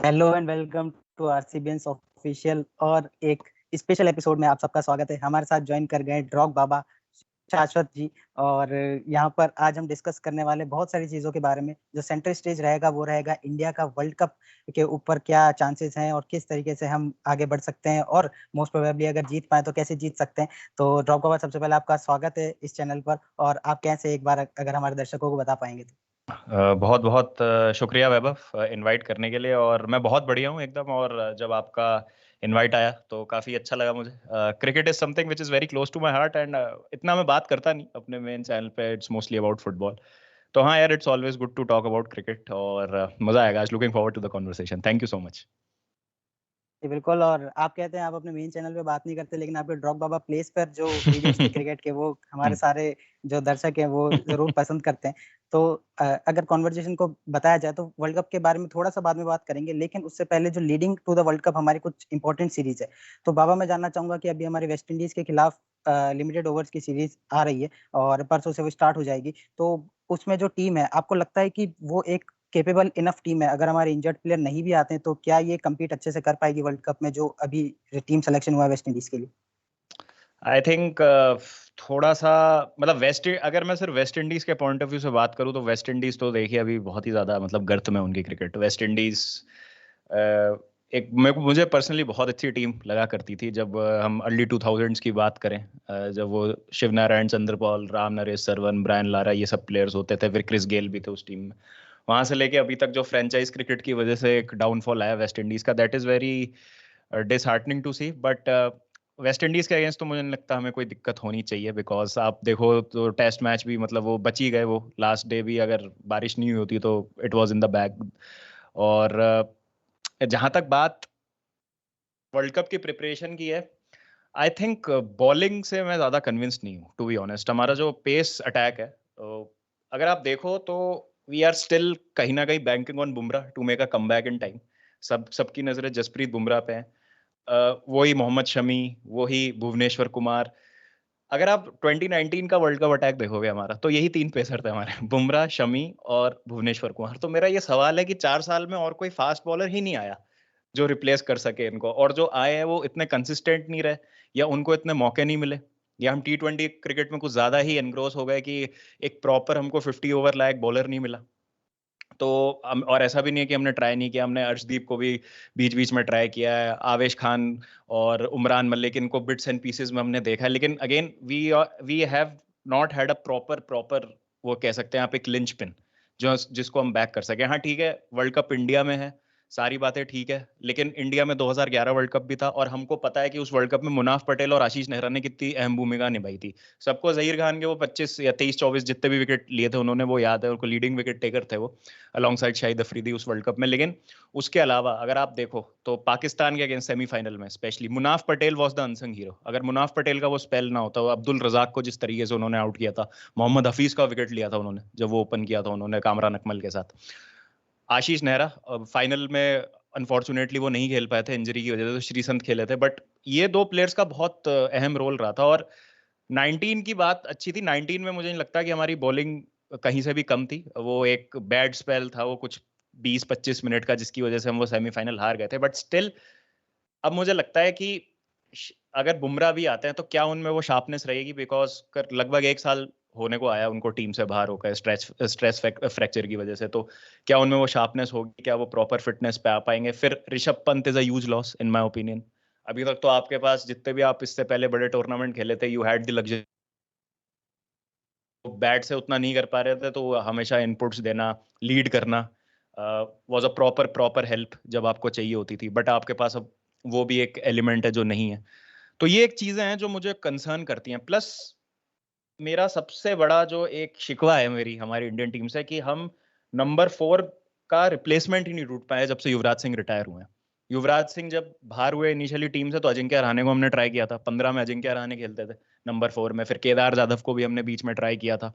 Hello and welcome to RCBians official और एक special episode में आप सबका स्वागत है। हमारे साथ ज्वाइन कर गए ड्रॉग बाबा शाश्वत जी। और यहाँ पर आज हम डिस्कस करने वाले बहुत सारी चीज़ों के बारे में। जो सेंटर स्टेज रहेगा वो रहेगा इंडिया का वर्ल्ड कप के ऊपर क्या चांसेस हैं और किस तरीके से हम आगे बढ़ सकते हैं, और मोस्ट प्रोबेबली अगर जीत पाए तो कैसे जीत सकते हैं। तो ड्रॉग बाबा, सबसे पहले आपका स्वागत है इस चैनल पर, और आप कैसे एक बार अगर हमारे दर्शकों को बता पाएंगे तो। बहुत बहुत शुक्रिया वैभव इनवाइट करने के लिए। और मैं बहुत बढ़िया हूँ एकदम। और जब आपका इनवाइट आया तो काफ़ी अच्छा लगा मुझे। Cricket is something which is very close to my heart and इतना मैं बात करता नहीं अपने मेन चैनल पे। It's mostly about football. तो हाँ यार, it's always good to talk about cricket और मज़ा आएगा आज। Looking forward to the conversation. Thank you so much. जी बिल्कुल। और आप कहते हैं आप अपने मेन चैनल पे बात नहीं करते, लेकिन आपके ड्रॉग बाबा प्लेस पर जो वीडियोस थे क्रिकेट के, वो हमारे सारे जो दर्शक हैं वो जरूर पसंद करते हैं। तो अगर कॉन्वर्जेशन को बताया जाए तो वर्ल्ड कप के बारे में थोड़ा सा बाद में बात करेंगे, लेकिन उससे पहले जो leading to the world cup हमारी कुछ इंपॉर्टेंट सीरीज है। तो बाबा, मैं जानना चाहूंगा कि अभी हमारी वेस्ट इंडीज के खिलाफ लिमिटेड ओवर्स की सीरीज आ रही है और परसों से वो स्टार्ट हो जाएगी। तो उसमें जो टीम है, आपको लगता है कि वो एक केपेबल इनफ टीम है? अगर हमारे इंजर्ड प्लेयर नहीं भी आते हैं तो क्या ये कम्पीट अच्छे से कर पाएगी वर्ल्ड कप में, जो अभी टीम सिलेक्शन हुआ है वेस्ट इंडीज के लिए? आई थिंक थोड़ा सा मतलब अगर मैं सिर्फ वेस्ट इंडीज के पॉइंट ऑफ व्यू से बात करूं तो वेस्ट इंडीज तो देखिए अभी बहुत ही ज्यादा मतलब गर्त में उनकी क्रिकेट। वेस्ट इंडीज एक मुझे पर्सनली बहुत अच्छी टीम लगा करती थी जब हम अर्ली 2000s की बात करें। जब वो शिव नारायण, चंद्रपॉल, राम नरेश सरवन, ब्रायन लारा, ये सब प्लेयर्स होते थे। फिर क्रिस गेल भी थे उस टीम में। वहां से लेके अभी तक जो फ्रेंचाइज क्रिकेट की वजह से एक डाउनफॉल आया वेस्ट इंडीज का, that is very disheartening to see. But West Indies के अगेंस्ट तो मुझे नहीं लगता हमें कोई दिक्कत होनी चाहिए, बिकॉज आप देखो तो टेस्ट मैच भी मतलब वो बच ही गए। वो लास्ट डे भी अगर बारिश नहीं हुई होती तो it was in the bag. और जहां तक बात वर्ल्ड कप की प्रिपरेशन की है, आई थिंक बॉलिंग से मैं ज्यादा कन्विंस्ड नहीं हूँ टू बी ऑनेस्ट। हमारा जो पेस अटैक है, तो अगर आप देखो तो वी आर स्टिल कहीं ना कहीं banking on Bumrah to make a comeback in time. सबकी नजरें जसप्रीत बुमराह पे हैं। वही मोहम्मद शमी, वही भुवनेश्वर कुमार। अगर आप 2019 का वर्ल्ड कप अटैक देखोगे हमारा, तो यही तीन पेसर थे हमारे बुमराह, शमी और भुवनेश्वर कुमार। तो मेरा ये सवाल है कि 4 साल में और कोई फास्ट बॉलर ही नहीं आया जो रिप्लेस कर सके इनको। और जो आए हैं वो इतने कंसिस्टेंट नहीं रहे, या उनको इतने मौके नहीं मिले, या हम T20 क्रिकेट में कुछ ज्यादा ही एनग्रोस हो गए कि एक प्रॉपर हमको 50 ओवर लायक बॉलर नहीं मिला। तो और ऐसा भी नहीं है कि हमने ट्राई नहीं किया। हमने अर्शदीप को भी बीच बीच में ट्राई किया है, आवेश खान और उमरान मलिक, इनको बिट्स एंड पीसेस में हमने देखा है। लेकिन again we have not had a proper proper, वो कह सकते हैं आप, एक लिंच पिन जो जिसको हम बैक कर सके। हाँ ठीक है, वर्ल्ड कप इंडिया में है, सारी बातें ठीक है, लेकिन इंडिया में 2011 वर्ल्ड कप भी था और हमको पता है कि उस वर्ल्ड कप में मुनाफ पटेल और आशीष नेहरा ने कितनी अहम भूमिका निभाई थी। सबको जहीर खान के वो 25 या 23-24 जितने भी विकेट लिए थे उन्होंने, वो याद है। उनको लीडिंग विकेट टेकर थे वो, अलॉन्ग साइड शाहिद अफरीदी उस वर्ल्ड कप में। लेकिन उसके अलावा अगर आप देखो तो पाकिस्तान के अगेंस्ट सेमीफाइनल में specially Munaf Patel was the unsung hero. अगर मुनाफ पटेल का वो स्पेल ना होता, वो अब्दुल रजाक को जिस तरीके से उन्होंने आउट किया था, मोहम्मद हफीज का विकेट लिया था उन्होंने जब वो ओपन किया था उन्होंने कामरान अकमल के साथ, आशीष नेहरा फाइनल में अनफॉर्चुनेटली वो नहीं खेल पाए थे इंजरी की वजह से, तो श्रीसंत खेले थे। बट ये दो प्लेयर्स का बहुत अहम रोल रहा था। और 19 की बात अच्छी थी। 19 में मुझे नहीं लगता कि हमारी बॉलिंग कहीं से भी कम थी। वो एक बैड स्पेल था, वो कुछ 20-25 मिनट का, जिसकी वजह से हम वो सेमीफाइनल हार गए थे। बट स्टिल अब मुझे लगता है कि अगर बुमराह भी आते हैं तो क्या उनमें वो शार्पनेस रहेगी, बिकॉज लगभग 1 साल होने को आया उनको टीम से बाहर होकर स्ट्रेस फ्रैक्चर की वजह से। तो क्या उनमें वो शार्पनेस होगी, क्या वो प्रॉपर फिटनेस पे आ पाएंगे? फिर Rishabh Pant is a huge loss in my opinion. अभी तक तो आपके पास जितने भी आप इससे पहले बड़े टूर्नामेंट खेले थे, you had the luxury, bat से उतना नहीं कर पा रहे थे, तो हमेशा इनपुट्स देना, लीड करना was a proper proper help जब आपको चाहिए होती थी। बट आपके पास अब वो भी एक एलिमेंट है जो नहीं है। तो ये एक चीजें हैं जो मुझे कंसर्न करती हैं। प्लस मेरा सबसे बड़ा जो एक शिकवा है मेरी हमारी इंडियन टीम से, कि हम नंबर 4 का रिप्लेसमेंट ही नहीं ढूंढ पाए जब से युवराज सिंह रिटायर हुए हैं। युवराज सिंह जब बाहर हुए इनिशियली टीम से, तो अजिंक्य रहाणे को हमने ट्राई किया था। 15 में अजिंक्य रहाणे खेलते थे नंबर 4 में। फिर केदार जाधव को भी हमने बीच में ट्राई किया था।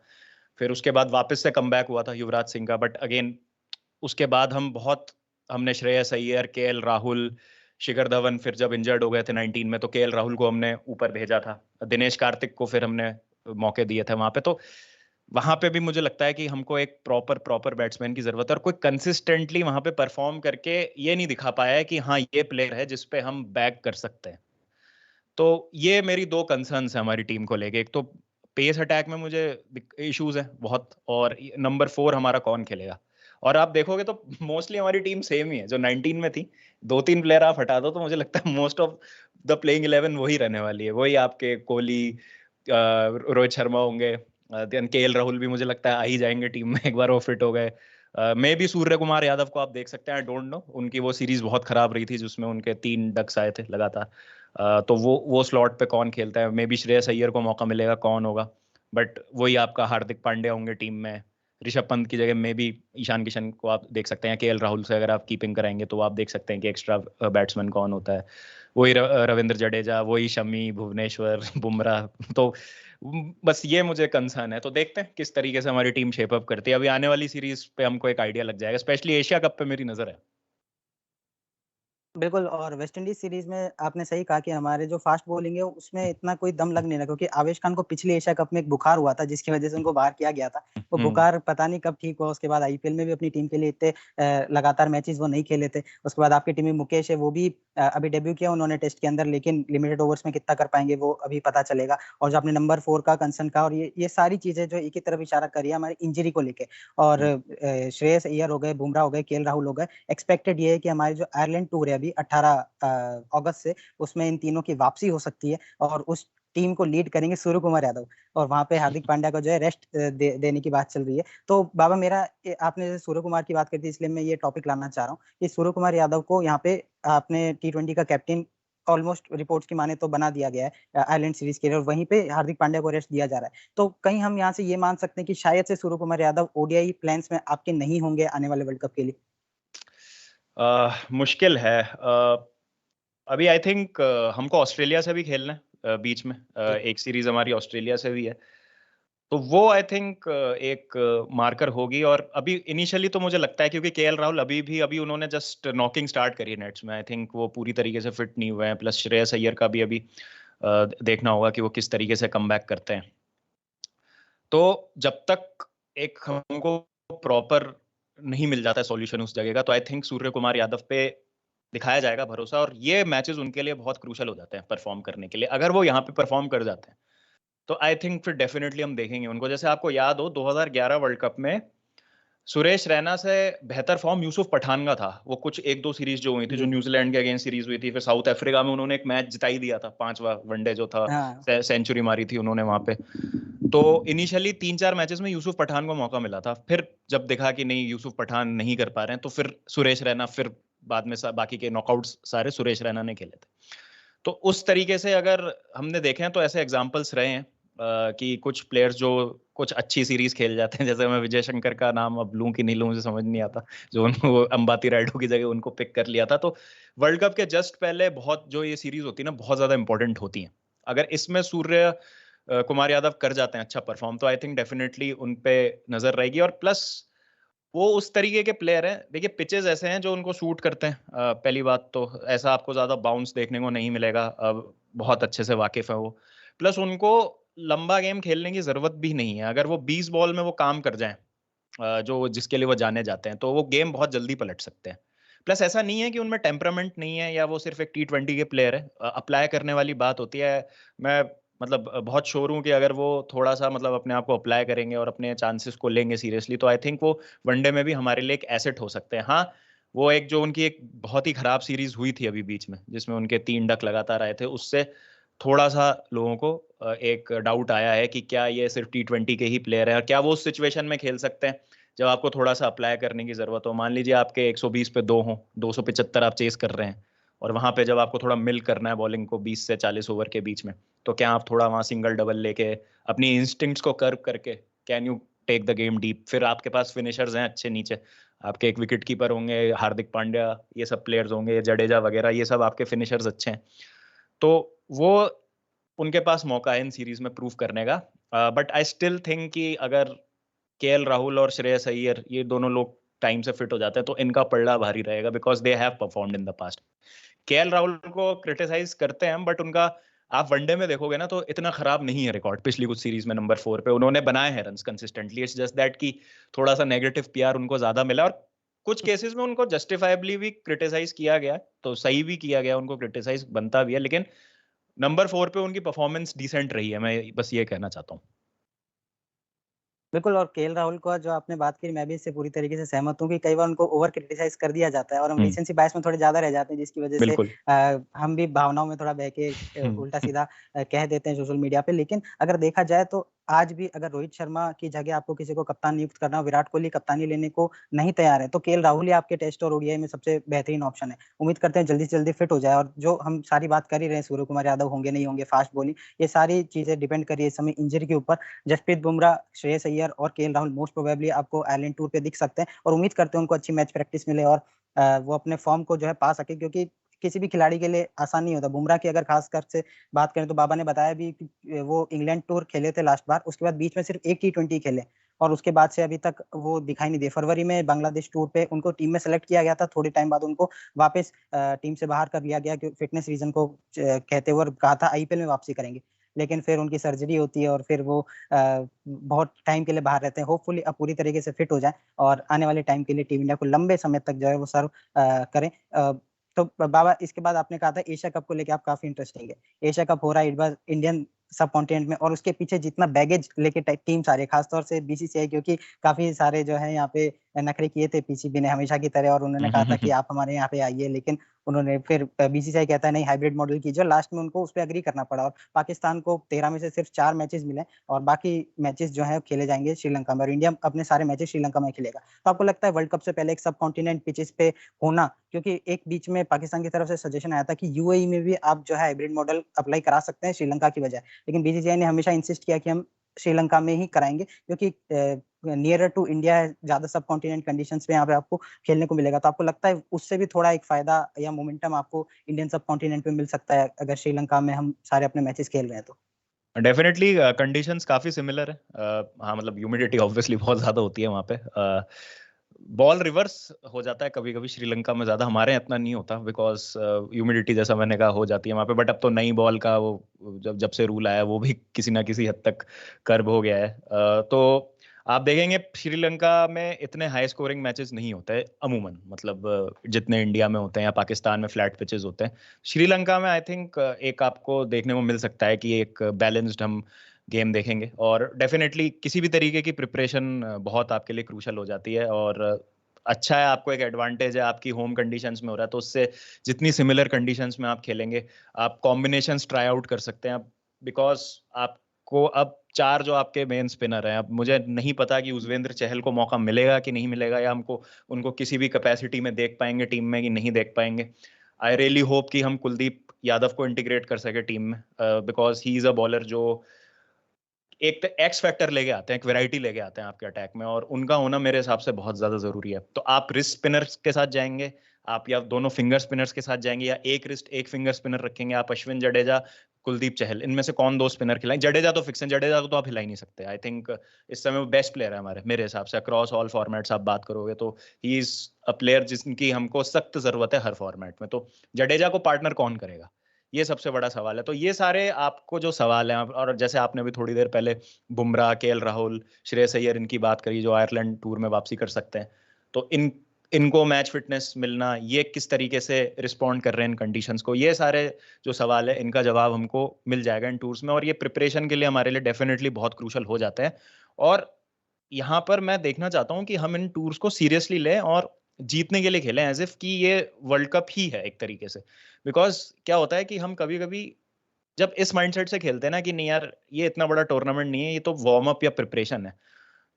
फिर उसके बाद वापस से कमबैक हुआ था युवराज सिंह का। बट अगेन उसके बाद हमने श्रेयस अय्यर, KL राहुल, शिखर धवन, फिर जब इंजर्ड हो गए थे 19 में तो KL राहुल को हमने ऊपर भेजा था। दिनेश कार्तिक को फिर हमने मौके दिए थे वहां पे। तो वहां पे भी मुझे लगता है कि हमको एक प्रॉपर बैट्समैन की जरूरत है, और कोई कंसिस्टेंटली वहां पे परफॉर्म करके ये नहीं दिखा पाया है कि हाँ ये प्लेयर है जिसपे हम बैक कर सकते हैं। तो ये मेरी दो कंसर्न्स है हमारी टीम को लेके। एक तो पेस अटैक में मुझे इश्यूज है बहुत, और नंबर 4 हमारा कौन खेलेगा। और आप देखोगे तो मोस्टली हमारी टीम सेम ही है जो 19 में थी। 2-3 प्लेयर आप हटा दो तो मुझे लगता है मोस्ट ऑफ द प्लेइंग 11 वही रहने वाली है। वही आपके कोहली, रोहित शर्मा होंगे, देन केएल राहुल भी मुझे लगता है आ ही जाएंगे टीम में एक बार वो फिट हो गए। मे भी सूर्य कुमार यादव को आप देख सकते हैं, आई डोंट नो, उनकी वो सीरीज बहुत खराब रही थी जिसमें उनके 3 डक्स आए थे लगातार। तो वो स्लॉट पे कौन खेलता है, मे बी श्रेयस अय्यर को मौका मिलेगा, कौन होगा। बट वही आपका हार्दिक पांड्या होंगे टीम में। ऋषभ पंत की जगह में भी ईशान किशन को आप देख सकते हैं। केएल राहुल से अगर आप कीपिंग कराएंगे तो आप देख सकते हैं कि एक्स्ट्रा बैट्समैन कौन होता है। वही रविंद्र जडेजा, वही शमी, भुवनेश्वर, बुमराह। तो बस ये मुझे कंसर्न है। तो देखते हैं किस तरीके से हमारी टीम शेप अप करती है। अभी आने वाली सीरीज पे हमको एक आइडिया लग जाएगा, स्पेशली एशिया कप पे मेरी नजर है। बिल्कुल, और वेस्ट इंडीज़ सीरीज़ में आपने सही कहा कि हमारे जो फ़ास्ट बॉलिंग है उसमें इतना कोई दम लग नहीं रहा, क्योंकि आवेश खान को पिछले एशिया कप में एक बुखार हुआ था जिसकी वज़ह से उनको बाहर किया गया था। वो हम्म। बुखार पता नहीं कब ठीक हुआ, उसके बाद आईपीएल में भी अपनी टीम के लिए इतने लगातार मैचेज़ वो नहीं खेले थे। उसके बाद आपकी टीम में मुकेश है, वो भी अभी डेब्यू किया उन्होंने टेस्ट के अंदर, लेकिन लिमिटेड ओवर्स में कितना कर पाएँगे वो अभी पता चलेगा। और जो आपने नंबर 4 का कंसर्न कहा, और ये सारी चीज़ें जो एक ही तरफ इशारा करी है हमारी इंजरी को लेके। और श्रेयस अय्यर हो गए, बुमराह हो गए, केएल राहुल हो गए। एक्सपेक्टेड ये है कि हमारी जो आयरलैंड टूर है अभी 18 अगस्त से, उसमें इन तीनों की वापसी हो सकती है और उस टीम को लीड करेंगे सूर्य कुमार यादव, और वहाँ पे हार्दिक पांड्या को जो है रेस्ट देने की बात चल रही है। तो बाबा मेरा आपने जैसे सूर्य कुमार की बात करी थी, इसलिए मैं ये टॉपिक लाना चाह रहा हूँ कि सूर्य कुमार यादव को यहाँ पे आपने टी20 का कैप्टन ऑलमोस्ट रिपोर्ट्स की माने तो बना दिया गया है आयरलैंड सीरीज के लिए, और वहीं पे हार्दिक पांड्या को रेस्ट दिया जा रहा है। तो कहीं हम यहाँ से ये मान सकते हैं कि शायद से सूर्य कुमार यादव ओडीआई प्लान्स में आपके नहीं होंगे आने वाले वर्ल्ड कप के लिए? मुश्किल है। अभी आई थिंक हमको ऑस्ट्रेलिया से भी खेलना है बीच में। जी। एक सीरीज हमारी ऑस्ट्रेलिया से भी है। तो वो आई थिंक एक मार्कर होगी। और अभी इनिशियली तो मुझे लगता है क्योंकि केएल राहुल अभी उन्होंने जस्ट नॉकिंग स्टार्ट करी है नेट्स में, आई थिंक वो पूरी तरीके से फिट नहीं हुए हैं। प्लस श्रेयस अय्यर का भी अभी देखना होगा कि वो किस तरीके से कमबैक करते हैं। तो जब तक एक हमको प्रॉपर नहीं मिल जाता है सॉल्यूशन उस जगह का, तो आई थिंक सूर्य कुमार यादव पे दिखाया जाएगा भरोसा। और ये मैचेस उनके लिए बहुत क्रूशल हो जाते हैं परफॉर्म करने के लिए। अगर वो यहाँ पे परफॉर्म कर जाते हैं तो आई थिंक फिर डेफिनेटली हम देखेंगे उनको। जैसे आपको याद हो 2011 वर्ल्ड कप में सुरेश रैना से बेहतर फॉर्म यूसुफ पठान का था। वो कुछ एक दो सीरीज जो हुई थी, जो जी। न्यूजीलैंड के अगेंस्ट सीरीज हुई थी, फिर साउथ अफ्रीका में उन्होंने एक मैच जिताई दिया था, 5वां वनडे जो था, हाँ। सेंचुरी मारी थी उन्होंने वहां पे। तो इनिशियली 3-4 मैचेस में यूसुफ पठान को मौका मिला था। फिर जब देखा कि नहीं यूसुफ पठान नहीं कर पा रहे हैं, तो फिर सुरेश रैना, फिर बाद में बाकी के नॉकआउट्स सारे सुरेश रैना ने खेले थे। तो उस तरीके से अगर हमने देखे हैं तो ऐसे एग्जाम्पल्स रहे हैं कि कुछ प्लेयर्स जो कुछ अच्छी सीरीज खेल जाते हैं। जैसे मैं विजय शंकर का नाम अब लूं कि नहीं लूं मुझे समझ नहीं आता, जो उनको अंबाती रायडू की जगह उनको पिक कर लिया था। तो वर्ल्ड कप के जस्ट पहले बहुत जो ये सीरीज होती है ना, बहुत ज्यादा इंपॉर्टेंट होती है। अगर इसमें सूर्य कुमार यादव कर जाते हैं अच्छा परफॉर्म, तो आई थिंक डेफिनेटली उन पे नजर रहेगी। और प्लस वो उस तरीके के प्लेयर हैं, देखिए पिचेस ऐसे हैं जो उनको सूट करते हैं। पहली बात तो ऐसा आपको ज्यादा बाउंस देखने को नहीं मिलेगा, बहुत अच्छे से वाकिफ है वो। प्लस उनको लंबा गेम खेलने की जरूरत भी नहीं है। अगर वो 20 बॉल में वो काम कर जाएं, जो जिसके लिए वो जाने जाते हैं, तो वो गेम बहुत जल्दी पलट सकते हैं। प्लस ऐसा नहीं है कि उनमें टेम्परामेंट नहीं है या वो सिर्फ एक टी20 के प्लेयर है, अप्लाई करने वाली बात होती है। मैं मतलब बहुत श्योर हूँ कि अगर वो थोड़ा सा मतलब अपने आप को अप्लाई करेंगे और अपने चांसेस को लेंगे सीरियसली, तो आई थिंक वो वनडे में भी हमारे लिए एक एसेट हो सकते हैं। हाँ, वो एक जो उनकी एक बहुत ही खराब सीरीज हुई थी अभी बीच में, जिसमें उनके 3 डक लगातार आए थे, उससे थोड़ा सा लोगों को एक डाउट आया है कि क्या ये सिर्फ टी20 के ही प्लेयर है, और क्या वो उस सिचुएशन में खेल सकते हैं जब आपको थोड़ा सा अप्लाई करने की जरूरत हो। मान लीजिए आपके 120 पे 2 हो, 275 आप चेस कर रहे हैं, और वहां पे जब आपको थोड़ा मिल करना है बॉलिंग को 20 से 40 ओवर के बीच में, तो क्या आप थोड़ा वहां सिंगल डबल लेके अपनी इंस्टिंक्ट्स को कर्व करके can you take the game deep? फिर आपके पास फिनिशर्स हैं अच्छे नीचे, आपके एक विकेट कीपर होंगे, हार्दिक पांड्या, ये सब प्लेयर्स होंगे, जडेजा वगैरह, ये सब आपके फिनिशर्स अच्छे हैं। तो वो उनके पास मौका है इन सीरीज में प्रूव करने का। बट आई स्टिल थिंक कि अगर केएल राहुल और श्रेयस अय्यर ये दोनों लोग टाइम से फिट हो जाते हैं तो इनका पलड़ा भारी रहेगा, because they have performed in the past. KL Rahul को क्रिटिसाइज करते हैं बट उनका आप वनडे में देखोगे ना तो इतना खराब नहीं है रिकॉर्ड, पिछली कुछ सीरीज में नंबर 4 पे उन्होंने बनाए हैं runs consistently, it's just that कि थोड़ा सा नेगेटिव पीआर उनको ज्यादा मिला, और कुछ केसेस में उनको जस्टिफाइबली भी क्रिटिसाइज किया गया, तो सही भी किया गया, उनको क्रिटिसाइज बनता भी है, लेकिन नंबर 4 पे उनकी परफॉर्मेंस डिसेंट रही है, मैं बस ये कहना चाहता हूँ। बिल्कुल और केएल राहुल का जो आपने बात की, मैं भी इससे पूरी तरीके से सहमत हूँ कि कई बार उनको ओवर क्रिटिसाइज़ कर दिया जाता है और हम हम्म, रीसेंसी बायस में थोड़े ज़्यादा रह जाते हैं, जिसकी वजह से बिल्कुल। हम भी भावनाओं में थोड़ा बह के हम्म, उल्टा-सीधा कह देते हैं सोशल मीडिया पे। लेकिन अगर देखा जाए तो आज भी अगर रोहित शर्मा की जगह आपको किसी को कप्तान नियुक्त करना हो, विराट कोहली कप्तानी लेने को नहीं तैयार है, तो केएल राहुल ही आपके टेस्ट और ओडीआई में सबसे बेहतरीन ऑप्शन है। उम्मीद करते हैं जल्दी से जल्दी फिट हो जाए, और जो हम सारी बात कर ही रहे हैं, सूर्य कुमार यादव होंगे, नहीं होंगे, फास्ट बॉलिंग, ये सारी चीज़ें डिपेंड कर रही है इस समय इंजरी के ऊपर। जसप्रीत बुमराह, श्रेयस अय्यर और केएल राहुल मोस्ट प्रोबेबली आपको आयरलैंड टूर पे दिख सकते हैं, और उम्मीद करते हैं उनको अच्छी मैच प्रैक्टिस मिले और वो अपने फॉर्म को जो है पा सके, क्योंकि किसी भी खिलाड़ी के लिए आसान नहीं होता। बुमराह की अगर खासकर से बात करें तो बाबा ने बताया भी कि वो इंग्लैंड टूर खेले थे लास्ट बार, उसके बाद बीच में सिर्फ 1 टी20 खेले और उसके बाद से अभी तक वो दिखाई नहीं दिए। फरवरी में बांग्लादेश टूर पे उनको टीम में सेलेक्ट किया गया था, थोड़े टाइम बाद उनको वापस टीम से बाहर कर दिया गया कि फिटनेस रीज़न को कहते हुए, और कहा था आईपीएल में वापसी करेंगे। लेकिन फिर उनकी सर्जरी होती है और फिर वो बहुत टाइम के लिए बाहर रहते हैं। होपफुली अब पूरी तरीके से फिट हो जाएँ और आने वाले टाइम के लिए टीम इंडिया को लंबे समय तक जो है वो सर्व करें। तो बाबा, इसके बाद आपने कहा था एशिया कप को लेके आप काफ़ी इंटरेस्टिंग है। एशिया कप हो रहा है इस बार इंडियन सब कॉन्टिनेंट में, और उसके पीछे जितना बैगेज लेके टीम्स आ रही है, खासतौर से बीसीसीआई, क्योंकि काफ़ी सारे जो है यहाँ पे नखरे किए थे पीसीबी ने हमेशा की तरह, और उन्होंने कहा था कि आप हमारे यहाँ पे आइए, लेकिन उन्होंने फिर बीसीसीआई कहता है नहीं, हाइब्रिड मॉडल कीजिए, लास्ट में उनको उस पे एग्री करना पड़ा और पाकिस्तान को 13 में से सिर्फ 4 मैचेस मिले और बाकी मैचेस जो हैं खेले जाएँगे श्रीलंका में, और इंडिया अपने सारे मैचेस श्रीलंका में खेलेगा। तो आपको लगता है वर्ल्ड कप से पहले एक सब कॉन्टिनेंट पिचेस पे होना, क्योंकि एक बीच में पाकिस्तान की तरफ से सजेशन आया था कि यूएई में भी आप जो है हाइब्रिड मॉडल अप्लाई करा सकते हैं श्रीलंका की बजाय, लेकिन बीसीसीआई ने हमेशा इंसिस्ट किया कि हम श्रीलंका में ही कराएँगे, क्योंकि नियरर टू इंडिया है, ज़्यादा सब कॉन्टिनेंट कंडीशंस में यहाँ पे आपको खेलने को मिलेगा। तो आपको लगता है उससे भी थोड़ा एक फ़ायदा या मोमेंटम आपको इंडियन सब कॉन्टिनेंट पे मिल सकता है, अगर श्रीलंका में हम सारे अपने मैचेस खेल रहे हैं तो? डेफिनेटली कंडीशंस काफ़ी सिमिलर है। हाँ, मतलब ह्यूमिडिटी ऑब्वियसली बहुत ज़्यादा होती है वहाँ पे। बॉल रिवर्स हो जाता है कभी-कभी श्रीलंका में ज़्यादा, हमारे यहाँ इतना नहीं होता बिकॉज़ ह्यूमिडिटी जैसा मैंने कहा हो जाती है वहाँ पे। बट अब तो नई बॉल का वो जब जब से रूल आया है वो भी किसी न किसी हद तक कर्ब हो गया है। तो आप देखेंगे श्रीलंका में इतने हाई स्कोरिंग मैचेस नहीं होते हैं अमूमन, मतलब जितने इंडिया में होते हैं या पाकिस्तान में फ्लैट पिचेस होते हैं। श्रीलंका में आई थिंक एक आपको देखने को मिल सकता है कि एक बैलेंस्ड हम गेम देखेंगे, और डेफिनेटली किसी भी तरीके की प्रिपरेशन बहुत आपके लिए क्रूशल हो जाती है। और अच्छा है, आपको एक एडवांटेज है, आपकी होम कंडीशंस में हो रहा है, तो उससे जितनी सिमिलर कंडीशंस में आप खेलेंगे, आप कॉम्बिनेशंस ट्राई आउट कर सकते हैं आप, बिकॉज आपको अब 4 जो आपके मेन स्पिनर हैं, अब मुझे नहीं पता कि युजवेंद्र चहल को मौका मिलेगा कि नहीं मिलेगा, या हमको उनको किसी भी कैपेसिटी में देख पाएंगे टीम में कि नहीं देख पाएंगे। आई रियली होप कि हम कुलदीप यादव को इंटीग्रेट कर सके टीम में, because he is a bowler जो एक एक्स फैक्टर लेके आते हैं, एक वैरायटी लेके आते हैं आपके अटैक में, और उनका होना मेरे हिसाब से बहुत ज्यादा जरूरी है। तो आप रिस्ट स्पिनर्स के साथ जाएंगे, आप या दोनों फिंगर स्पिनर्स के साथ जाएंगे, या एक रिस्ट एक फिंगर स्पिनर रखेंगे, आप अश्विन जडेजा कुलदीप चहल, इनमें से कौन 2 स्पिनर खिलाएं? जडेजा तो फिक्स है, जडेजा को तो आप हिला ही नहीं सकते। आई थिंक इस समय वो बेस्ट प्लेयर है हमारे, मेरे हिसाब से अक्रॉस ऑल फॉर्मेट्स आप बात करोगे तो ही इज अ प्लेयर जिनकी हमको सख्त जरूरत है हर फॉर्मेट में। तो जडेजा को पार्टनर कौन करेगा, ये सबसे बड़ा सवाल है। तो ये सारे आपको जो सवाल हैं, और जैसे आपने भी थोड़ी देर पहले बुमराह, केएल राहुल, श्रेयस अय्यर इनकी बात करी जो आयरलैंड टूर में वापसी कर सकते हैं, तो इनको मैच फिटनेस मिलना, ये किस तरीके से रिस्पॉन्ड कर रहे हैं इन कंडीशंस को, ये सारे जो सवाल है इनका जवाब हमको मिल जाएगा इन टूर्स में, और ये प्रिपरेशन के लिए हमारे लिए डेफिनेटली बहुत क्रूशल हो जाते हैं। और यहाँ पर मैं देखना चाहता हूँ कि हम इन टूर्स को सीरियसली लें और जीतने के लिए खेलें, एज इफ कि ये वर्ल्ड कप ही है एक तरीके से। बिकॉज क्या होता है कि हम कभी कभी जब इस माइंडसेट से खेलते हैं ना कि नहीं यार ये इतना बड़ा टूर्नामेंट नहीं है, ये तो वार्म अप या प्रिपरेशन है,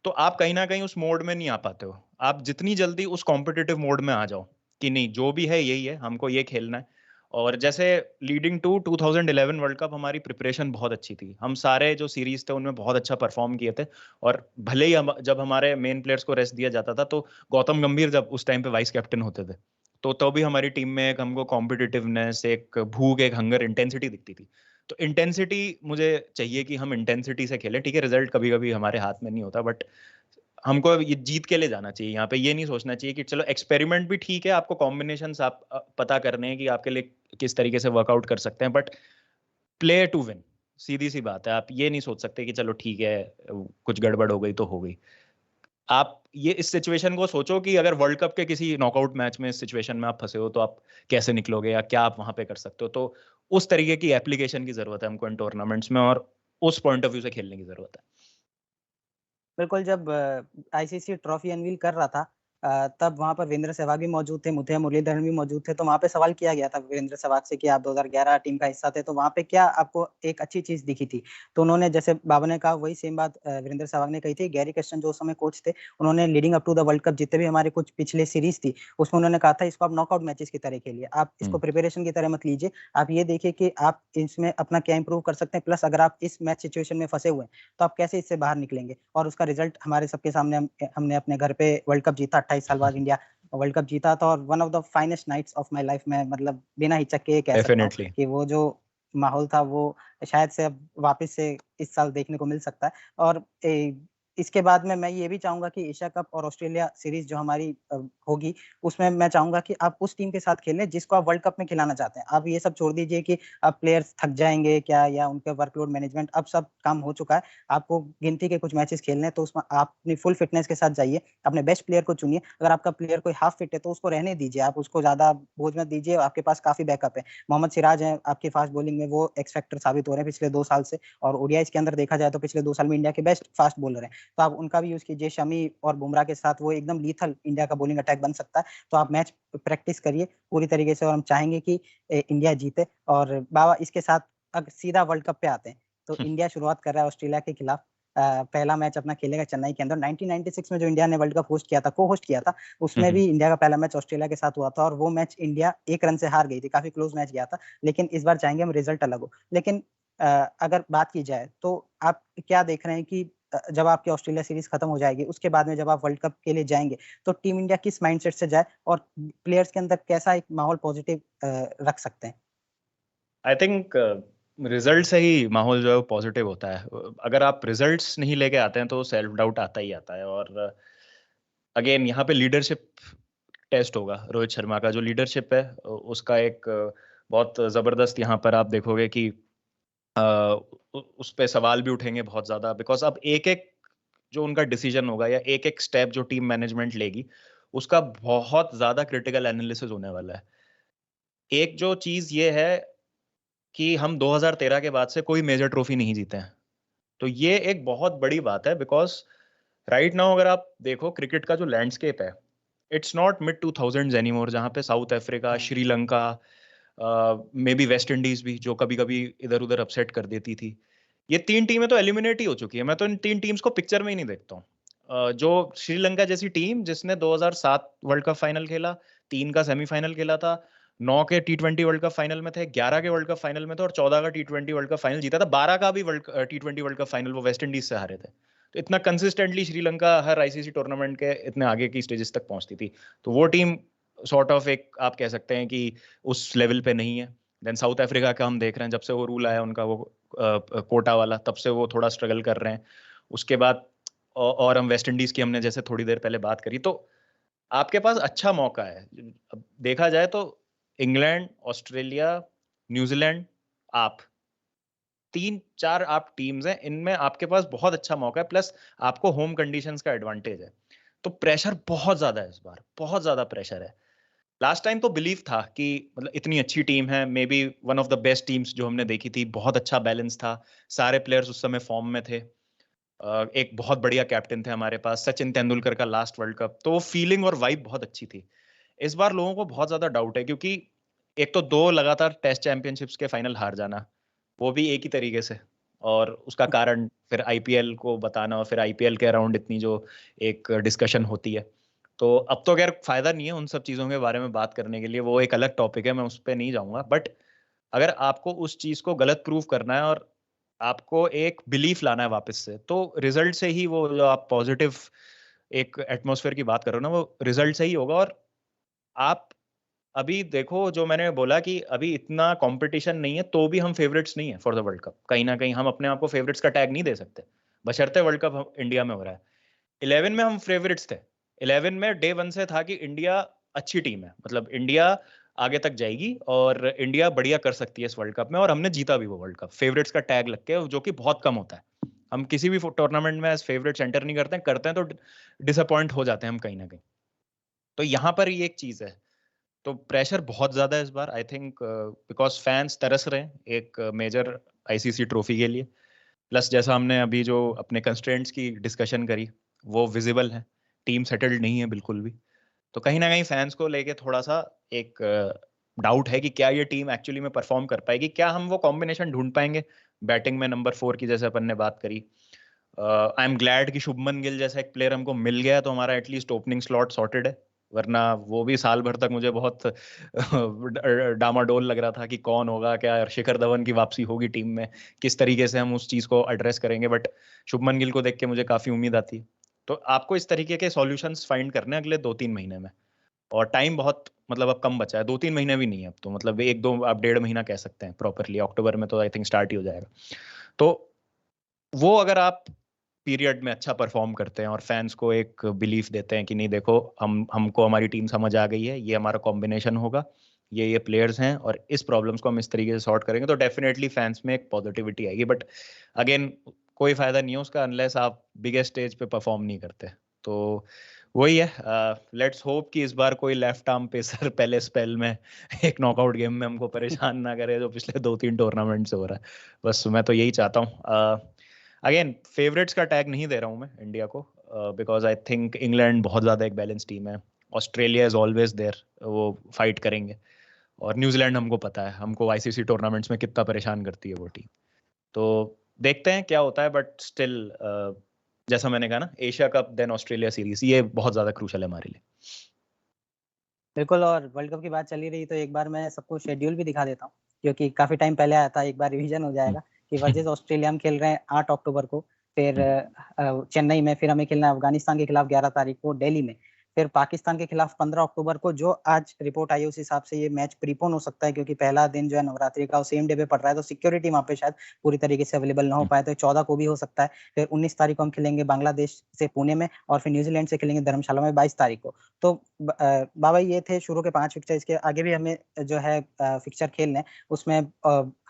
तो आप कहीं ना कहीं उस मोड में नहीं आ पाते हो। आप जितनी जल्दी उस कॉम्पिटिटिव मोड में आ जाओ कि नहीं जो भी है यही है, हमको ये खेलना है। और जैसे लीडिंग टू 2011 वर्ल्ड कप हमारी प्रिपरेशन बहुत अच्छी थी, हम सारे जो सीरीज थे उनमें बहुत अच्छा परफॉर्म किए थे। और भले ही जब हमारे मेन प्लेयर्स को रेस्ट दिया जाता था, तो गौतम गंभीर जब उस टाइम पे वाइस कैप्टन होते थे, तो भी हमारी टीम में एक हमको कॉम्पिटिटिवनेस, एक भूख, एक हंगर, इंटेंसिटी दिखती थी। तो इंटेंसिटी मुझे चाहिए कि हम इंटेंसिटी से खेलें। ठीक है, रिजल्ट कभी कभी हमारे हाथ में नहीं होता, बट हमको ये जीत के लिए जाना चाहिए। यहाँ पे ये नहीं सोचना चाहिए कि चलो एक्सपेरिमेंट भी ठीक है, आपको कॉम्बिनेशंस आप पता करने हैं कि आपके लिए किस तरीके से वर्कआउट कर सकते हैं, बट प्ले टू विन, सीधी सी बात है। आप ये नहीं सोच सकते कि चलो ठीक है कुछ गड़बड़ हो गई तो हो गई। आप ये इस सिचुएशन को सोचो कि अगर वर्ल्ड कप के किसी नॉकआउट मैच में इस सिचुएशन में आप फंसे हो तो आप कैसे निकलोगे या क्या आप वहां पे कर सकते हो। तो उस तरीके की एप्लीकेशन की जरूरत है हमको इन टूर्नामेंट्स में, और उस पॉइंट ऑफ व्यू से खेलने की जरूरत है। बिल्कुल, जब आईसीसी ट्रॉफी अनवील कर रहा था तब वहाँ पर वीरेंद्र सहवाग भी मौजूद थे, मुथैया मुरलीधरन भी मौजूद थे। तो वहाँ पे सवाल किया गया था वीरेंद्र सहवाग से कि आप 2011 टीम का हिस्सा थे, तो वहाँ पे क्या आपको एक अच्छी चीज़ दिखी थी? तो उन्होंने, जैसे बाबा ने कहा, वही सेम बात वीरेंद्र सहवाग ने कही थी। गैरी क्रिस्टन जो उस समय कोच थे, उन्होंने leading up to the world cup जितने भी हमारे कुछ पिछले सीरीज थी, उसमें उन्होंने कहा था इसको आप नॉकआउट मैचेस की तरह खेलिए, आप इसको प्रिपरेशन की तरह मत लीजिए। आप ये देखिए कि आप इसमें अपना क्या इंप्रूव कर सकते हैं, प्लस अगर आप इस मैच सिचुएशन में फंसे हुए हैं तो आप कैसे इससे बाहर निकलेंगे। और उसका रिजल्ट हमारे सबके सामने, हमने अपने घर पे वर्ल्ड कप जीता, 28 साल बाद इंडिया वर्ल्ड कप जीता था। और one of the finest nights of my life में, मतलब बिना हिचक के ये कह सकता हूँ डेफिनेटली। कि वो जो माहौल था वो शायद से अब वापस से इस साल देखने को मिल सकता है। और इसके बाद में मैं ये भी चाहूंगा कि एशिया कप और ऑस्ट्रेलिया सीरीज जो हमारी होगी, उसमें मैं चाहूंगा कि आप उस टीम के साथ खेलें जिसको आप वर्ल्ड कप में खिलाना चाहते हैं। आप ये सब छोड़ दीजिए कि अब प्लेयर्स थक जाएंगे क्या, या उनके वर्कलोड मैनेजमेंट, अब सब काम हो चुका है। आपको गिनती के कुछ मैचेस खेलने हैं, तो उसमें आप अपनी फुल फिटनेस के साथ जाइए, अपने बेस्ट प्लेयर को चुनिए। अगर आपका प्लेयर कोई हाफ फिट है तो उसको रहने दीजिए, आप उसको ज्यादा बोझ मत दीजिए, आपके पास काफी बैकअप है। मोहम्मद सिराज है आपकी फास्ट बॉलिंग में, वो एक्स फैक्टर साबित हो रहे हैं पिछले 2 साल से, और ओडीआई के अंदर देखा जाए तो पिछले 2 साल में इंडिया के बेस्ट फास्ट बॉलर हैं। तो आप उनका भी यूज कीजिए। शमी और बुमराह के साथ वो एकदम लीथल इंडिया का बॉलिंग अटैक बन सकता है। तो आप मैच प्रैक्टिस करिए पूरी तरीके से, और हम चाहेंगे कि इंडिया जीते। और बाबा, इसके साथ अब सीधा वर्ल्ड कप पे आते हैं। तो इंडिया शुरुआत कर रहा है ऑस्ट्रेलिया के खिलाफ। पहला मैच अपना खेलेगा चेन्नई के अंदर। 1996 में जो इंडिया ने वर्ल्ड कप होस्ट किया था, को होस्ट किया था, उसमें भी इंडिया का पहला मैच ऑस्ट्रेलिया के साथ हुआ था, और वो मैच इंडिया 1 रन से हार गई थी, काफी क्लोज मैच गया था। लेकिन इस बार चाहेंगे हम रिजल्ट अलग हो। लेकिन अगर बात की जाए तो आप क्या देख रहे हैं कि जब आपकी ऑस्ट्रेलिया सीरीज खत्म हो जाएगी, उसके बाद में जब आप वर्ल्ड कप के लिए जाएंगे, तो टीम इंडिया किस माइंडसेट से जाए और प्लेयर्स के अंदर कैसा एक माहौल पॉजिटिव रख सकते हैं? आई थिंक रिजल्ट से ही माहौल जो है वो पॉजिटिव होता है। अगर आप रिजल्ट्स नहीं लेके आते हैं तो सेल्फ डाउट आता ही आता है। और अगेन यहाँ पे लीडरशिप टेस्ट होगा। रोहित शर्मा का जो लीडरशिप है उसका एक बहुत जबरदस्त यहाँ पर आप देखोगे कि उस पे सवाल भी उठेंगे बहुत ज्यादा, बिकॉज अब एक एक जो उनका डिसीजन होगा या एक एक स्टेप जो टीम मैनेजमेंट लेगी उसका बहुत ज्यादा क्रिटिकल एनालिसिस होने वाला है। एक जो चीज ये है कि हम 2013 के बाद से कोई मेजर ट्रॉफी नहीं जीते हैं, तो ये एक बहुत बड़ी बात है। बिकॉज राइट नाउ अगर आप देखो क्रिकेट का जो लैंडस्केप है, it's not mid 2000s anymore, जहाँ पे south Africa, Sri Lanka, may be West Indies भी जो कभी कभी इधर उधर अपसेट कर देती थी, ये तीन टीमें तो एलिमिनेट ही हो चुकी है। मैं तो इन तीन टीम्स को पिक्चर में ही नहीं देखता हूँ। जो श्रीलंका जैसी टीम जिसने 2007 वर्ल्ड कप फाइनल खेला, 3 का सेमीफाइनल खेला था, 9 के T20 वर्ल्ड कप फाइनल में थे, 11 के वर्ल्ड कप फाइनल में थे, और 14 का T20 वर्ल्ड कप फाइनल जीता था, 12 का भी T20 वर्ल्ड कप फाइनल वो वेस्ट इंडीज से हारे थे। तो इतना कंसिस्टेंटली श्रीलंका हर आईसीसी टूर्नामेंट के इतने आगे की स्टेजेस तक पहुंचती थी। तो वो टीम सॉर्ट ऑफ एक आप कह सकते हैं कि उस लेवल पे नहीं है। देन साउथ अफ्रीका का हम देख रहे हैं, जब से वो रूल आया उनका वो कोटा वाला, तब से वो थोड़ा स्ट्रगल कर रहे हैं। उसके बाद और हम वेस्ट इंडीज की हमने जैसे थोड़ी देर पहले बात करी, तो आपके पास अच्छा मौका है। अब देखा जाए तो इंग्लैंड, ऑस्ट्रेलिया, न्यूजीलैंड, आप 3-4 आप टीम्स हैं, इनमें आपके पास बहुत अच्छा मौका है, प्लस आपको होम कंडीशंस का एडवांटेज है। तो प्रेशर बहुत ज्यादा है, इस बार बहुत ज्यादा प्रेशर है। लास्ट टाइम तो बिलीव था कि मतलब इतनी अच्छी टीम है, may be one of the best teams जो हमने देखी थी, बहुत अच्छा बैलेंस था, सारे प्लेयर्स उस समय फॉर्म में थे। एक बहुत बढ़िया कैप्टन थे हमारे पास, सचिन तेंदुलकर का लास्ट वर्ल्ड कप, तो फीलिंग और वाइब बहुत अच्छी थी। इस बार लोगों को बहुत ज्यादा डाउट है, क्योंकि एक तो 2 लगातार टेस्ट चैंपियनशिप्स के फाइनल हार जाना, वो भी एक ही तरीके से, और उसका कारण फिर आईपीएल को बताना, और फिर आईपीएल के अराउंड इतनी जो एक डिस्कशन होती है। तो अब तो खैर फायदा नहीं है उन सब चीजों के बारे में बात करने के लिए, वो एक अलग टॉपिक है, मैं उस पर नहीं जाऊंगा। बट अगर आपको उस चीज को गलत प्रूव करना है और आपको एक बिलीफ लाना है वापस से, तो रिजल्ट से ही, वो जो आप पॉजिटिव एक एटमॉस्फेयर की बात कर रहे हो ना, वो रिजल्ट से ही होगा। और आप अभी देखो जो मैंने बोला कि अभी इतना कंपटीशन नहीं है तो भी हम फेवरेट्स नहीं है फॉर द वर्ल्ड कप। कहीं ना कहीं हम अपने आप को फेवरेट्स का टैग नहीं दे सकते, बशर्ते वर्ल्ड कप इंडिया में हो रहा है। 11 में हम फेवरेट्स थे, 11 में डे वन से था कि इंडिया अच्छी टीम है, मतलब इंडिया आगे तक जाएगी और इंडिया बढ़िया कर सकती है इस वर्ल्ड कप में, और हमने जीता भी वो वर्ल्ड कप फेवरेट्स का टैग लग के, जो कि बहुत कम होता है। हम किसी भी टूर्नामेंट में एज फेवरेट्स एंटर नहीं करते हैं तो डिसअपॉइंट हो जाते हैं हम कहीं ना कहीं। तो यहाँ पर ये एक चीज है, तो प्रेशर बहुत ज्यादा है इस बार, आई थिंक बिकॉज फैंस तरस रहे हैं एक मेजर आईसीसी ट्रॉफी के लिए। प्लस जैसा हमने अभी जो अपने कंस्ट्रेंट्स की डिस्कशन करी, वो विजिबल है, टीम सेटल्ड नहीं है बिल्कुल भी। तो कहीं ना कहीं फैंस को लेके थोड़ा सा एक डाउट है कि क्या ये टीम एक्चुअली में परफॉर्म कर पाएगी, क्या हम वो कॉम्बिनेशन ढूंढ पाएंगे बैटिंग में नंबर 4 की, जैसे अपन ने बात करी। आई एम ग्लैड कि शुभमन गिल जैसा एक प्लेयर हमको मिल गया, तो हमारा एटलीस्ट ओपनिंग स्लॉट सॉर्टेड है। वरना वो भी साल भर तक मुझे बहुत डामाडोल लग रहा था कि कौन होगा, क्या शिखर धवन की वापसी होगी टीम में, किस तरीके से हम उस चीज को एड्रेस करेंगे। बट शुभमन गिल को देख के मुझे काफी उम्मीद आती है। तो आपको इस तरीके के सॉल्यूशंस फाइंड करने हैं अगले 2-3 महीने में, और टाइम बहुत मतलब अब कम बचा है, 2-3 महीने भी नहीं है अब तो, मतलब 1-2 आप 1.5 महीना कह सकते हैं प्रॉपरली। अक्टूबर में तो आई थिंक स्टार्ट ही हो जाएगा। तो वो अगर आप पीरियड में अच्छा परफॉर्म करते हैं और फैंस को एक बिलीफ देते हैं कि नहीं देखो, हमको हमारी टीम समझ आ गई है, ये हमारा कॉम्बिनेशन होगा, ये प्लेयर्स हैं और इस प्रॉब्लम्स को हम इस तरीके से सॉर्ट करेंगे, तो डेफिनेटली फैंस में एक पॉजिटिविटी आएगी। बट अगेन कोई फायदा नहीं है उसका अनलेस आप बिगेस्ट स्टेज पे परफॉर्म नहीं करते। तो वही है, लेट्स होप कि इस बार कोई लेफ्ट आर्म पेसर पहले स्पेल में एक नॉकआउट गेम में हमको परेशान ना करे, जो पिछले 2-3 टूर्नामेंट से हो रहा है। बस मैं तो यही चाहता हूँ। अगेन फेवरेट्स का टैग नहीं दे रहा हूँ मैं इंडिया को, बिकॉज आई थिंक इंग्लैंड बहुत ज्यादा एक बैलेंस टीम है, ऑस्ट्रेलिया इज ऑलवेज देयर, वो फाइट करेंगे, और न्यूजीलैंड हमको पता है हमको आईसीसी टूर्नामेंट्स में कितना परेशान करती है वो टीम। तो देखते हैं क्या होता है, बट स्टिल जैसा मैंने कहा ना, Asia cup then Australia series, ये बहुत ज्यादा क्रूशल है हमारे लिए। बिल्कुल, और वर्ल्ड कप की बात चली रही तो एक बार मैं सबको शेड्यूल भी दिखा देता हूँ, क्योंकि काफ़ी टाइम पहले आया था, एक बार रिवीजन हो जाएगा कि वर्सेस ऑस्ट्रेलिया हम खेल रहे हैं 8 अक्टूबर को, फिर चेन्नई में, फिर हमें खेलना है अफगानिस्तान के खिलाफ 11 तारीख को दिल्ली में, फिर पाकिस्तान के खिलाफ 15 अक्टूबर को। जो आज रिपोर्ट आई है उस हिसाब से ये मैच प्रीपोन हो सकता है, क्योंकि पहला दिन जो है नवरात्रि का वो सेम डे पे पड़ रहा है, तो सिक्योरिटी वहाँ पे शायद पूरी तरीके से अवेलेबल ना हो पाए, तो 14 को भी हो सकता है। फिर 19 तारीख को हम खेलेंगे बांग्लादेश से पुणे में, और फिर न्यूजीलैंड से खेलेंगे धर्मशाला में 22 तारीख को। तो बाबा ये थे शुरू के 5 फिक्चर, इसके आगे भी हमें जो है फिक्चर खेलने हैं। उसमें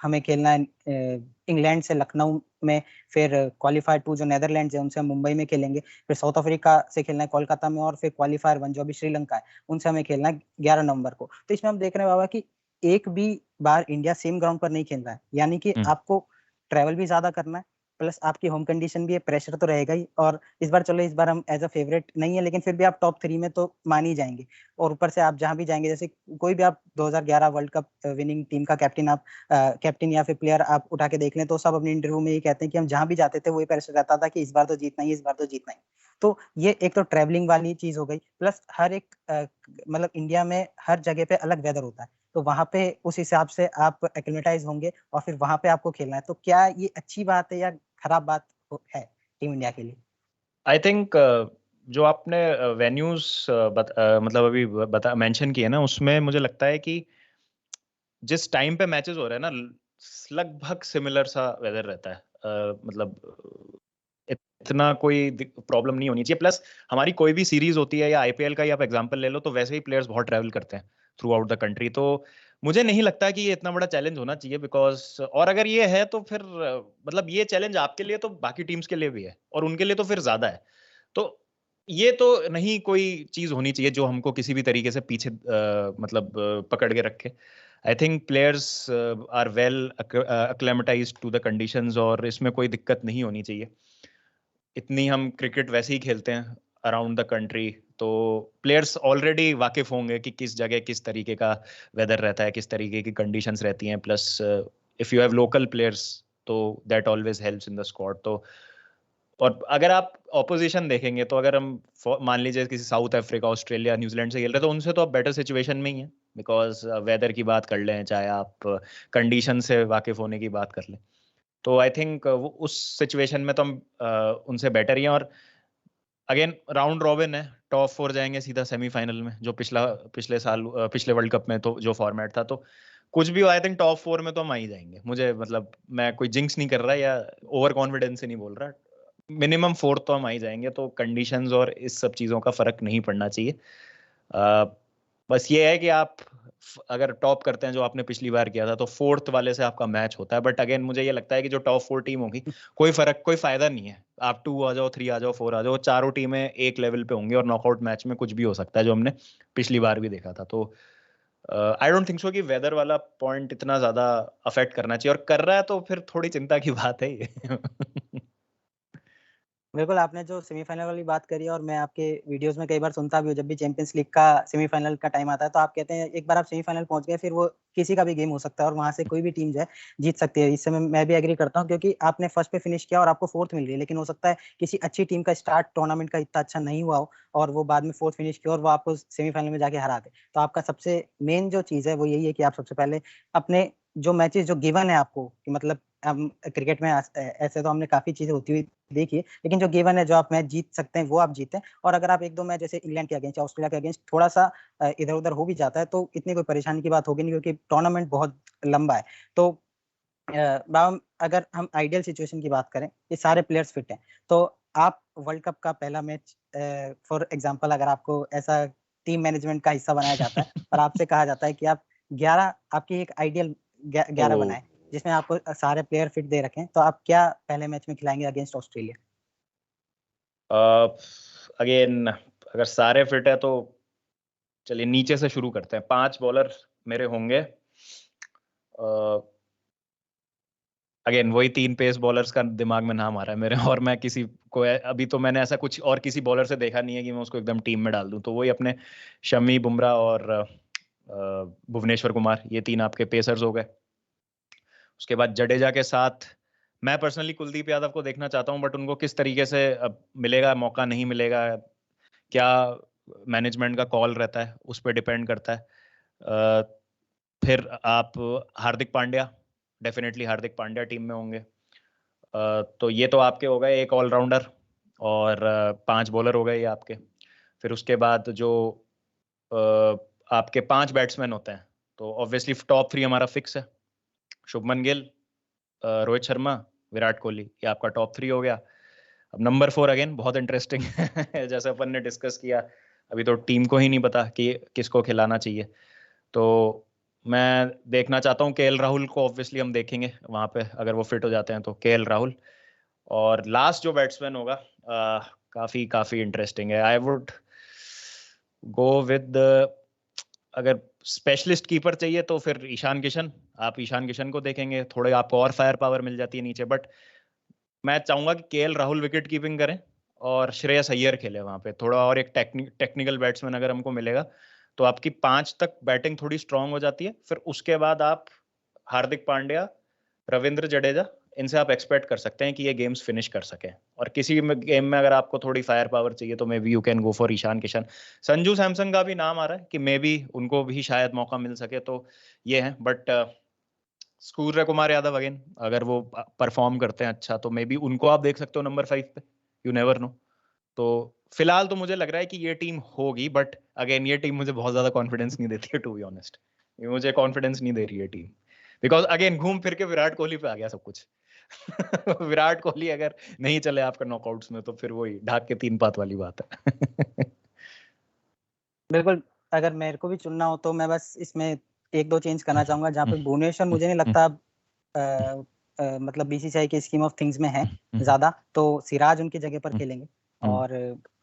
हमें खेलना है इंग्लैंड से लखनऊ में, फिर क्वालीफायर 2 जो नीदरलैंड्स है उनसे हम मुंबई में खेलेंगे, फिर साउथ अफ्रीका से खेलना है कोलकाता में, और फिर क्वालीफायर 1 जो अभी श्रीलंका है उनसे हमें खेलना है 11 नवंबर को। तो इसमें हम देख रहे हैं बाबा कि एक भी बार इंडिया सेम ग्राउंड पर नहीं खेल रहा है, यानी कि आपको ट्रैवल भी ज्यादा करना है, प्लस आपकी होम कंडीशन भी है, प्रेशर तो रहेगा ही। और इस बार चलो, इस बार हम एज अ फेवरेट नहीं है, लेकिन फिर भी आप टॉप 3 में तो मान ही जाएंगे। और ऊपर से आप जहां भी जाएंगे, जैसे कोई भी आप 2011 वर्ल्ड कप विनिंग टीम का कैप्टन, आप कैप्टन या फिर प्लेयर आप उठा के देख लें, तो सब अपने इंटरव्यू में ये कहते हैं कि हम जहां भी जाते थे वही प्रेशर रहता था कि इस बार तो जीतना ही, इस बार तो जीतना ही। तो ये एक तो ट्रैवलिंग वाली चीज हो गई, प्लस हर एक मतलब इंडिया में हर जगह पे अलग वेदर होता है, तो वहां पे उस हिसाब से आप एक्लिमेटाइज होंगे और फिर वहां पे आपको खेलना है। तो क्या ये अच्छी बात है या खराब बात है टीम इंडिया के लिए? आई थिंक जो आपने वेन्यूज मतलब अभी बता मेंशन किए ना, उसमें मुझे लगता है कि जिस टाइम पे मैचेस हो रहे हैं ना, लगभग सिमिलर सा वेदर रहता है। मतलब इतना कोई प्रॉब्लम नहीं होनी चाहिए। प्लस हमारी कोई भी सीरीज होती है या आईपीएल का ही आप एग्जांपल ले लो, तो वैसे ही प्लेयर्स बहुत ट्रैवल करते हैं थ्रू आउट द कंट्री। तो मुझे नहीं लगता कि ये इतना बड़ा चैलेंज होना चाहिए, बिकॉज और अगर ये है तो फिर मतलब ये चैलेंज आपके लिए तो बाकी टीम्स के लिए भी है, और उनके लिए तो फिर ज्यादा है। तो ये तो नहीं कोई चीज होनी चाहिए जो हमको किसी भी तरीके से पीछे मतलब पकड़ के रखे। I think players are well acclimatised to the conditions, और इसमें कोई दिक्कत नहीं होनी चाहिए। इतनी हम क्रिकेट वैसे ही खेलते हैं अराउंड द कंट्री, तो प्लेयर्स ऑलरेडी वाकिफ होंगे कि किस जगह किस तरीके का वेदर रहता है, किस तरीके की कंडीशंस रहती हैं। Plus if you have local players, तो that always helps in the squad. तो और अगर आप ऑपोजिशन देखेंगे, तो अगर हम मान लीजिए किसी साउथ अफ्रीका, ऑस्ट्रेलिया, न्यूजीलैंड से खेल रहे हैं, तो उनसे तो आप बेटर सिचुएशन में ही है, बिकॉज वेदर की बात कर लें, चाहे आप कंडीशन से वाकिफ होने की बात कर लें, तो आई थिंक उस सिचुएशन में तो हम उनसे बेटर ही हैं। और अगेन राउंड रॉबिन है, टॉप 4 जाएंगे सीधा सेमीफाइनल में, जो पिछले साल पिछले वर्ल्ड कप में तो जो फॉर्मेट था, तो कुछ भी आई थिंक टॉप 4 में तो हम आ ही जाएंगे। मुझे मतलब मैं कोई जिंक्स नहीं कर रहा या ओवर कॉन्फिडेंस से नहीं बोल रहा, मिनिमम 4 तो हम आ ही जाएंगे। तो कंडीशंस और इस सब चीजों का फर्क नहीं पड़ना चाहिए। बस ये है कि आप अगर टॉप करते हैं जो आपने पिछली बार किया था, तो 4th वाले से आपका मैच होता है। बट अगेन मुझे ये लगता है कि जो टॉप 4 टीम होगी, कोई फायदा नहीं है। आप 2 आ जाओ, 3 आ जाओ, 4 आ जाओ, चारों टीमें एक लेवल पे होंगी और नॉकआउट मैच में कुछ भी हो सकता है, जो हमने पिछली बार भी देखा था। तो आई डोंट थिंक सो कि वेदर वाला पॉइंट इतना ज्यादा अफेक्ट करना चाहिए, और कर रहा है तो फिर थोड़ी चिंता की बात है ये। बिल्कुल, आपने जो सेमीफाइनल वाली बात करी, और मैं आपके वीडियोज़ में कई बार सुनता भी हूँ, जब भी चैंपियंस लीग का सेमीफाइनल का टाइम आता है, तो आप कहते हैं एक बार आप सेमीफाइनल पहुँच गए, फिर वो किसी का भी गेम हो सकता है और वहाँ से कोई भी टीम जो है जीत सकती है। इससे मैं भी एग्री करता हूँ, क्योंकि आपने फर्स्ट पे फिनिश किया और आपको 4th मिल रही है, लेकिन हो सकता है किसी अच्छी टीम का स्टार्ट टूर्नामेंट का इतना अच्छा नहीं हुआ हो और वो बाद में 4th फिनिश किया और वो आपको सेमीफाइनल में जाके हरा दे। तो आपका सबसे मेन जो चीज़ है वो यही है कि आप सबसे पहले अपने जो मैचेज़ जो गिवन है आपको, कि मतलब क्रिकेट में ऐसे तो हमने काफ़ी चीज़ें होती हुई देखी है, लेकिन जो गिवन है, जो आप मैच जीत सकते हैं, वो आप जीतें। और अगर आप 1-2 मैच जैसे इंग्लैंड के अगेंस्ट या ऑस्ट्रेलिया के अगेंस्ट थोड़ा-सा इधर-उधर हो भी जाता है, तो इतनी कोई परेशानी की बात होगी नहीं, क्योंकि टूर्नामेंट बहुत लंबा है। तो बाम अगर हम आइडियल सिचुएशन की बात करें, ये सारे प्लेयर्स फिट हैं, तो आप वर्ल्ड कप का पहला मैच फॉर एग्ज़ाम्पल अगर आपको ऐसा टीम मैनेजमेंट का हिस्सा बनाया जाता है और आपसे कहा जाता है कि आप 11 आपकी एक आइडियल 11 तो बनाएँ, जिसमें आपको सारे प्लेयर फिट दे रखें, तो आप क्या पहले मैच में खिलाएँगे अगेंस्ट ऑस्ट्रेलिया? अगेन अगर सारे फिट है तो चलिए नीचे से शुरू करते हैं। 5 बॉलर मेरे होंगे। अगेन वही 3 पेस बॉलर्स का दिमाग में नाम आ रहा है मेरे, और मैं किसी को अभी तो मैंने ऐसा कुछ और किसी बॉलर से देखा नहीं है कि मैं उसको एकदम टीम में डाल दूं। तो वही अपने शमी, बुमराह और भुवनेश्वर कुमार, ये 3 आपके पेसर्स हो गए। उसके बाद जडेजा के साथ मैं पर्सनली कुलदीप यादव को देखना चाहता हूं, बट उनको किस तरीके से अब मिलेगा मौका, नहीं मिलेगा, क्या मैनेजमेंट का कॉल रहता है, उस पर डिपेंड करता है। फिर आप हार्दिक पांड्या, डेफिनेटली हार्दिक पांड्या टीम में होंगे। तो ये तो आपके हो गए एक ऑलराउंडर, और 5 बॉलर हो गए ये आपके। फिर उसके बाद जो आपके 5 बैट्समैन होते हैं, तो ऑब्वियसली टॉप 3 हमारा फिक्स है। शुभमन गिल, रोहित शर्मा, विराट कोहली, ये आपका टॉप 3 हो गया। अब नंबर 4 अगेन बहुत इंटरेस्टिंग है। जैसे अपन ने डिस्कस किया, अभी तो टीम को ही नहीं पता कि किसको खिलाना चाहिए। तो मैं देखना चाहता हूँ केएल राहुल को, ऑब्वियसली हम देखेंगे वहां पे अगर वो फिट हो जाते हैं तो केएल राहुल। और लास्ट जो बैट्समैन होगा काफी काफी इंटरेस्टिंग है। आई वुड गो विद, अगर स्पेशलिस्ट कीपर चाहिए तो फिर ईशान किशन। आप ईशान किशन को देखेंगे, थोड़े आपको और फायर पावर मिल जाती है नीचे। बट मैं चाहूंगा कि केएल राहुल विकेट कीपिंग करें और श्रेयस अय्यर खेले वहां पे। थोड़ा और एक टेक्निकल बैट्समैन अगर हमको मिलेगा तो आपकी 5 तक बैटिंग थोड़ी स्ट्रांग हो जाती है। फिर उसके बाद आप हार्दिक पांड्या, रविंद्र जडेजा, इनसे आप एक्सपेक्ट कर सकते हैं कि ये गेम्स फिनिश कर सके। और किसी गेम में अगर आपको थोड़ी फायर पावर चाहिए तो maybe you can go for Ishan Kishan. Sanju Samson का भी नाम आ रहा है कि मे बी उनको भी शायद मौका मिल सके। तो ये है। बट सूर्य कुमार यादव अगेन, अगर वो परफॉर्म करते हैं अच्छा, तो मे बी उनको आप देख सकते हो नंबर 5 पे। You never know. तो फिलहाल तो मुझे लग रहा है कि ये टीम होगी, बट अगेन ये टीम मुझे बहुत ज्यादा कॉन्फिडेंस नहीं देती है, टू बी ऑनेस्ट। ये मुझे कॉन्फिडेंस नहीं दे रही है टीम, बिकॉज अगेन घूम फिर के विराट कोहली पे आ गया सब कुछ। विराट कोहली अगर नहीं चले आपका नॉकआउट्स में, तो फिर वही ढाक के 3 पात वाली बात है। बिल्कुल, अगर मेरे को भी चुनना हो तो मैं बस इसमें 1-2 चेंज करना चाहूँगा, जहाँ पे भुवनेश्वर मुझे नहीं लगता मतलब बीसीसीआई के स्कीम ऑफ थिंग्स में है ज़्यादा, तो सिराज उनकी जगह पर खेलेंगे। और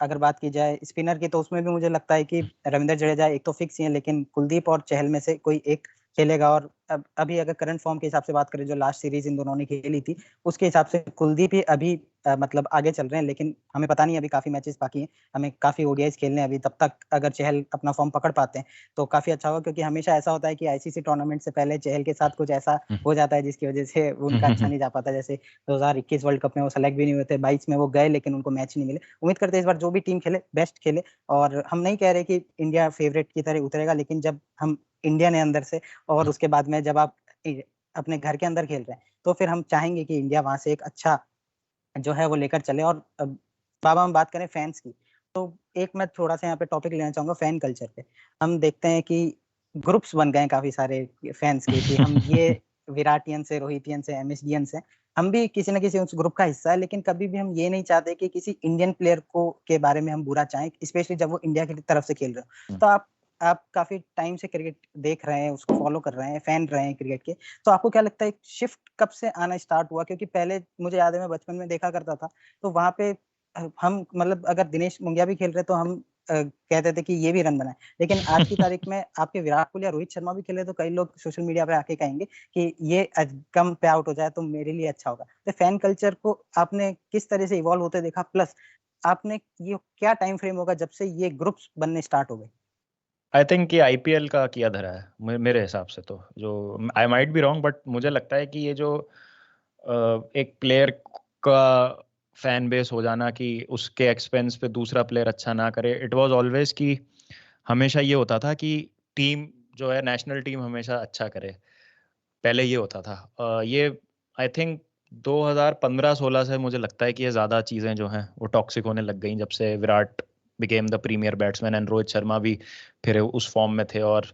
अगर बात की जाए स्पिनर की, तो उसमें भी मुझे लगता है कि रविंद्र जडेजा एक तो फिक्स ही है, लेकिन कुलदीप और चहल में से कोई एक खेलेगा। और अभी अगर करंट फॉर्म के हिसाब से बात करें, जो लास्ट सीरीज़ इन दोनों ने खेली थी, उसके हिसाब से कुलदीप ही अभी मतलब आगे चल रहे हैं, लेकिन हमें पता नहीं, अभी काफ़ी मैचेस बाकी हैं, हमें काफ़ी ओडीआईज़ खेलने हैं अभी। तब तक अगर चहल अपना फॉर्म पकड़ पाते हैं, तो काफ़ी अच्छा होगा, क्योंकि हमेशा ऐसा होता है कि आईसीसी टूर्नामेंट से पहले चहल के साथ कुछ ऐसा हो जाता है, जिसकी वजह से उनका अच्छा नहीं जा पाता। जैसे 2021 वर्ल्ड कप में वो सेलेक्ट भी नहीं हुए थे, 22 में वो गए, लेकिन उनको मैच नहीं मिले। उम्मीद करते हैं इस बार जो भी टीम खेले, बेस्ट खेले। और हम नहीं कह रहे कि इंडिया फेवरेट की तरह उतरेगा, लेकिन जब हम इंडियन है अंदर से, और उसके बाद में जब आप अपने घर के अंदर खेल रहे हैं, तो फिर हम चाहेंगे कि इंडिया वहाँ से एक अच्छा जो है वो लेकर चले। और बाबा हम बात करें फैन्स की, तो एक मैं थोड़ा-सा यहाँ पे टॉपिक लेना चाहूँगा फैन कल्चर पे। हम देखते हैं कि ग्रुप्स बन गए हैं काफ़ी सारे फैन्स के, कि हम ये विराटियन से, रोहितियन से, एमएसडीएन से, हम भी किसी न किसी उस ग्रुप का हिस्सा है, लेकिन कभी भी हम ये नहीं चाहते कि किसी इंडियन प्लेयर को के बारे में हम बुरा चाहें, स्पेशली जब वो इंडिया की तरफ से खेल रहे हो। तो आप आप काफी टाइम से क्रिकेट देख रहे हैं, उसको फॉलो कर रहे हैं, फैन रहे हैं क्रिकेट के, तो आपको क्या लगता है शिफ्ट कब से आना स्टार्ट हुआ? क्योंकि पहले मुझे याद है मैं बचपन में देखा करता था, तो वहां पे हम मतलब अगर दिनेश मुंगिया भी खेल रहे तो हम कहते थे कि ये भी रन बनाए, लेकिन आज की तारीख में आपके विराट कोहली या रोहित शर्मा भी खेले तो कई लोग सोशल मीडिया पे आके कहेंगे कि ये कम पे आउट हो जाए तो मेरे लिए अच्छा होगा। तो फैन कल्चर को आपने किस तरह से इवॉल्व होते देखा, प्लस आपने ये क्या टाइम फ्रेम होगा जब से ये ग्रुप्स बनने स्टार्ट हो गए? आई थिंक ये आईपीएल का किया धरा है मेरे हिसाब से, तो जो I might be wrong, but मुझे लगता है कि ये जो एक प्लेयर का फैन बेस हो जाना कि उसके एक्सपेंस पे दूसरा प्लेयर अच्छा ना करे, इट वाज ऑलवेज कि हमेशा ये होता था कि टीम जो है नेशनल टीम हमेशा अच्छा करे, पहले ये होता था। ये आई थिंक 2015-16 से मुझे लगता है कि ये ज़्यादा चीज़ें जो हैं वो टॉक्सिक होने लग गई, जब से Virat became the premier batsman and Rohit Sharma भी फिर उस फॉर्म में थे, और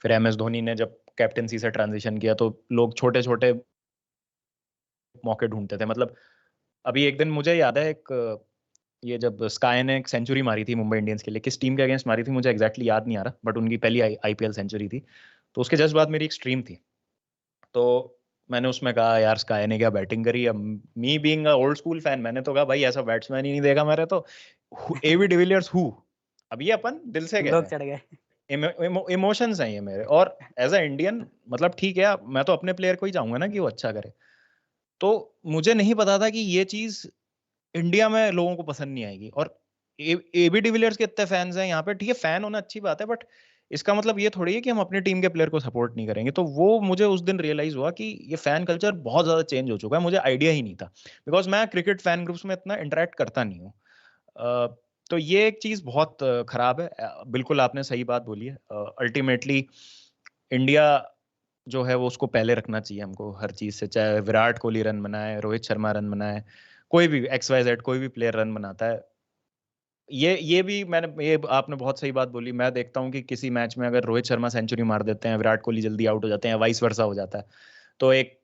फिर एम एस धोनी ने जब कैप्टनसी से ट्रांजिशन किया तो लोग छोटे छोटे मौके ढूंढते थे। मतलब अभी एक दिन मुझे याद है, एक ये जब स्काई ने एक सेंचुरी मारी थी मुंबई इंडियंस के लिए, किस टीम के अगेंस्ट मारी थी मुझे एग्जैक्टली याद नहीं आ रहा, बट उनकी पहली आईपीएल सेंचुरी थी। तो उसके जस्ट बाद मेरी एक स्ट्रीम थी, तो मैंने उसमें कहा यार स्काई ने क्या बैटिंग करी। अब me being a old school fan, मैंने तो कहा भाई ऐसा बैट्समैन ही नहीं देखा मैंने तो, एबी डिविलियर्स हु। अब ये अपन दिल से कह लोग रहे चढ़ गए। हैं, इमोशंस हैं ये मेरे, और एज अ इंडियन मतलब ठीक है, मैं तो अपने प्लेयर को ही चाहूंगा ना कि वो अच्छा करे। तो मुझे नहीं पता था कि ये चीज इंडिया में लोगों को पसंद नहीं आएगी, और एबी डिविलियर्स के इतने फैंस हैं यहाँ पे, ठीक है फैन होना अच्छी बात है, बट इसका मतलब ये थोड़ी है कि हम अपनी टीम के प्लेयर को सपोर्ट नहीं करेंगे। तो वो मुझे उस दिन रियलाइज हुआ कि ये फैन कल्चर बहुत ज्यादा चेंज हो चुका है, मुझे आइडिया ही नहीं था, बिकॉज मैं क्रिकेट फैन ग्रुप्स में इतना इंटरेक्ट करता नहीं हूँ। तो ये एक चीज बहुत खराब है। बिल्कुल आपने सही बात बोली है। अल्टीमेटली इंडिया जो है वो उसको पहले रखना चाहिए हमको हर चीज से, चाहे विराट कोहली रन बनाए, रोहित शर्मा रन बनाए, कोई भी एक्स वाई जेड कोई भी प्लेयर रन बनाता है। ये भी मैंने, ये आपने बहुत सही बात बोली। मैं देखता हूँ कि किसी मैच में अगर रोहित शर्मा सेंचुरी मार देते हैं, विराट कोहली जल्दी आउट हो जाते हैं, वाइस वर्सा हो जाता है, तो एक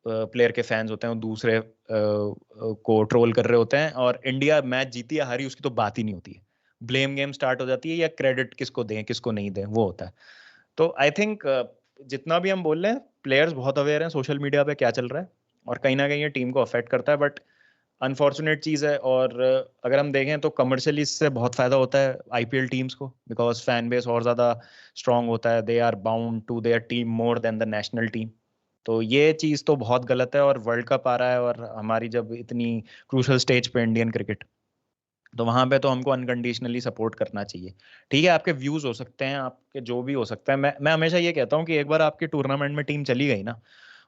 प्लेयर के फैंस होते हैं वो दूसरे को ट्रोल कर रहे होते हैं, और इंडिया मैच जीती या हारी उसकी तो बात ही नहीं होती है, ब्लेम गेम स्टार्ट हो जाती है, या क्रेडिट किसको दें किसको नहीं दें वो होता है। तो आई थिंक जितना भी हम बोल रहे हैं, प्लेयर्स बहुत अवेयर हैं सोशल मीडिया पे क्या चल रहा है, और कहीं ना कहीं ये टीम को अफेक्ट करता है, बट अनफॉर्चुनेट चीज़ है। और अगर हम देखें तो कमर्शियली इससे बहुत फायदा होता है आईपीएल टीम्स को, बिकॉज फैन बेस और ज़्यादा स्ट्रांग होता है, they are bound to their team more than the national team. तो ये चीज़ तो बहुत गलत है, और वर्ल्ड कप आ रहा है और हमारी जब इतनी क्रूशल स्टेज पे इंडियन क्रिकेट, तो वहां पे तो हमको अनकंडीशनली सपोर्ट करना चाहिए। ठीक है आपके व्यूज हो सकते हैं, आपके जो भी हो सकता है, मैं हमेशा ये कहता हूँ कि एक बार आपकी टूर्नामेंट में टीम चली गई ना,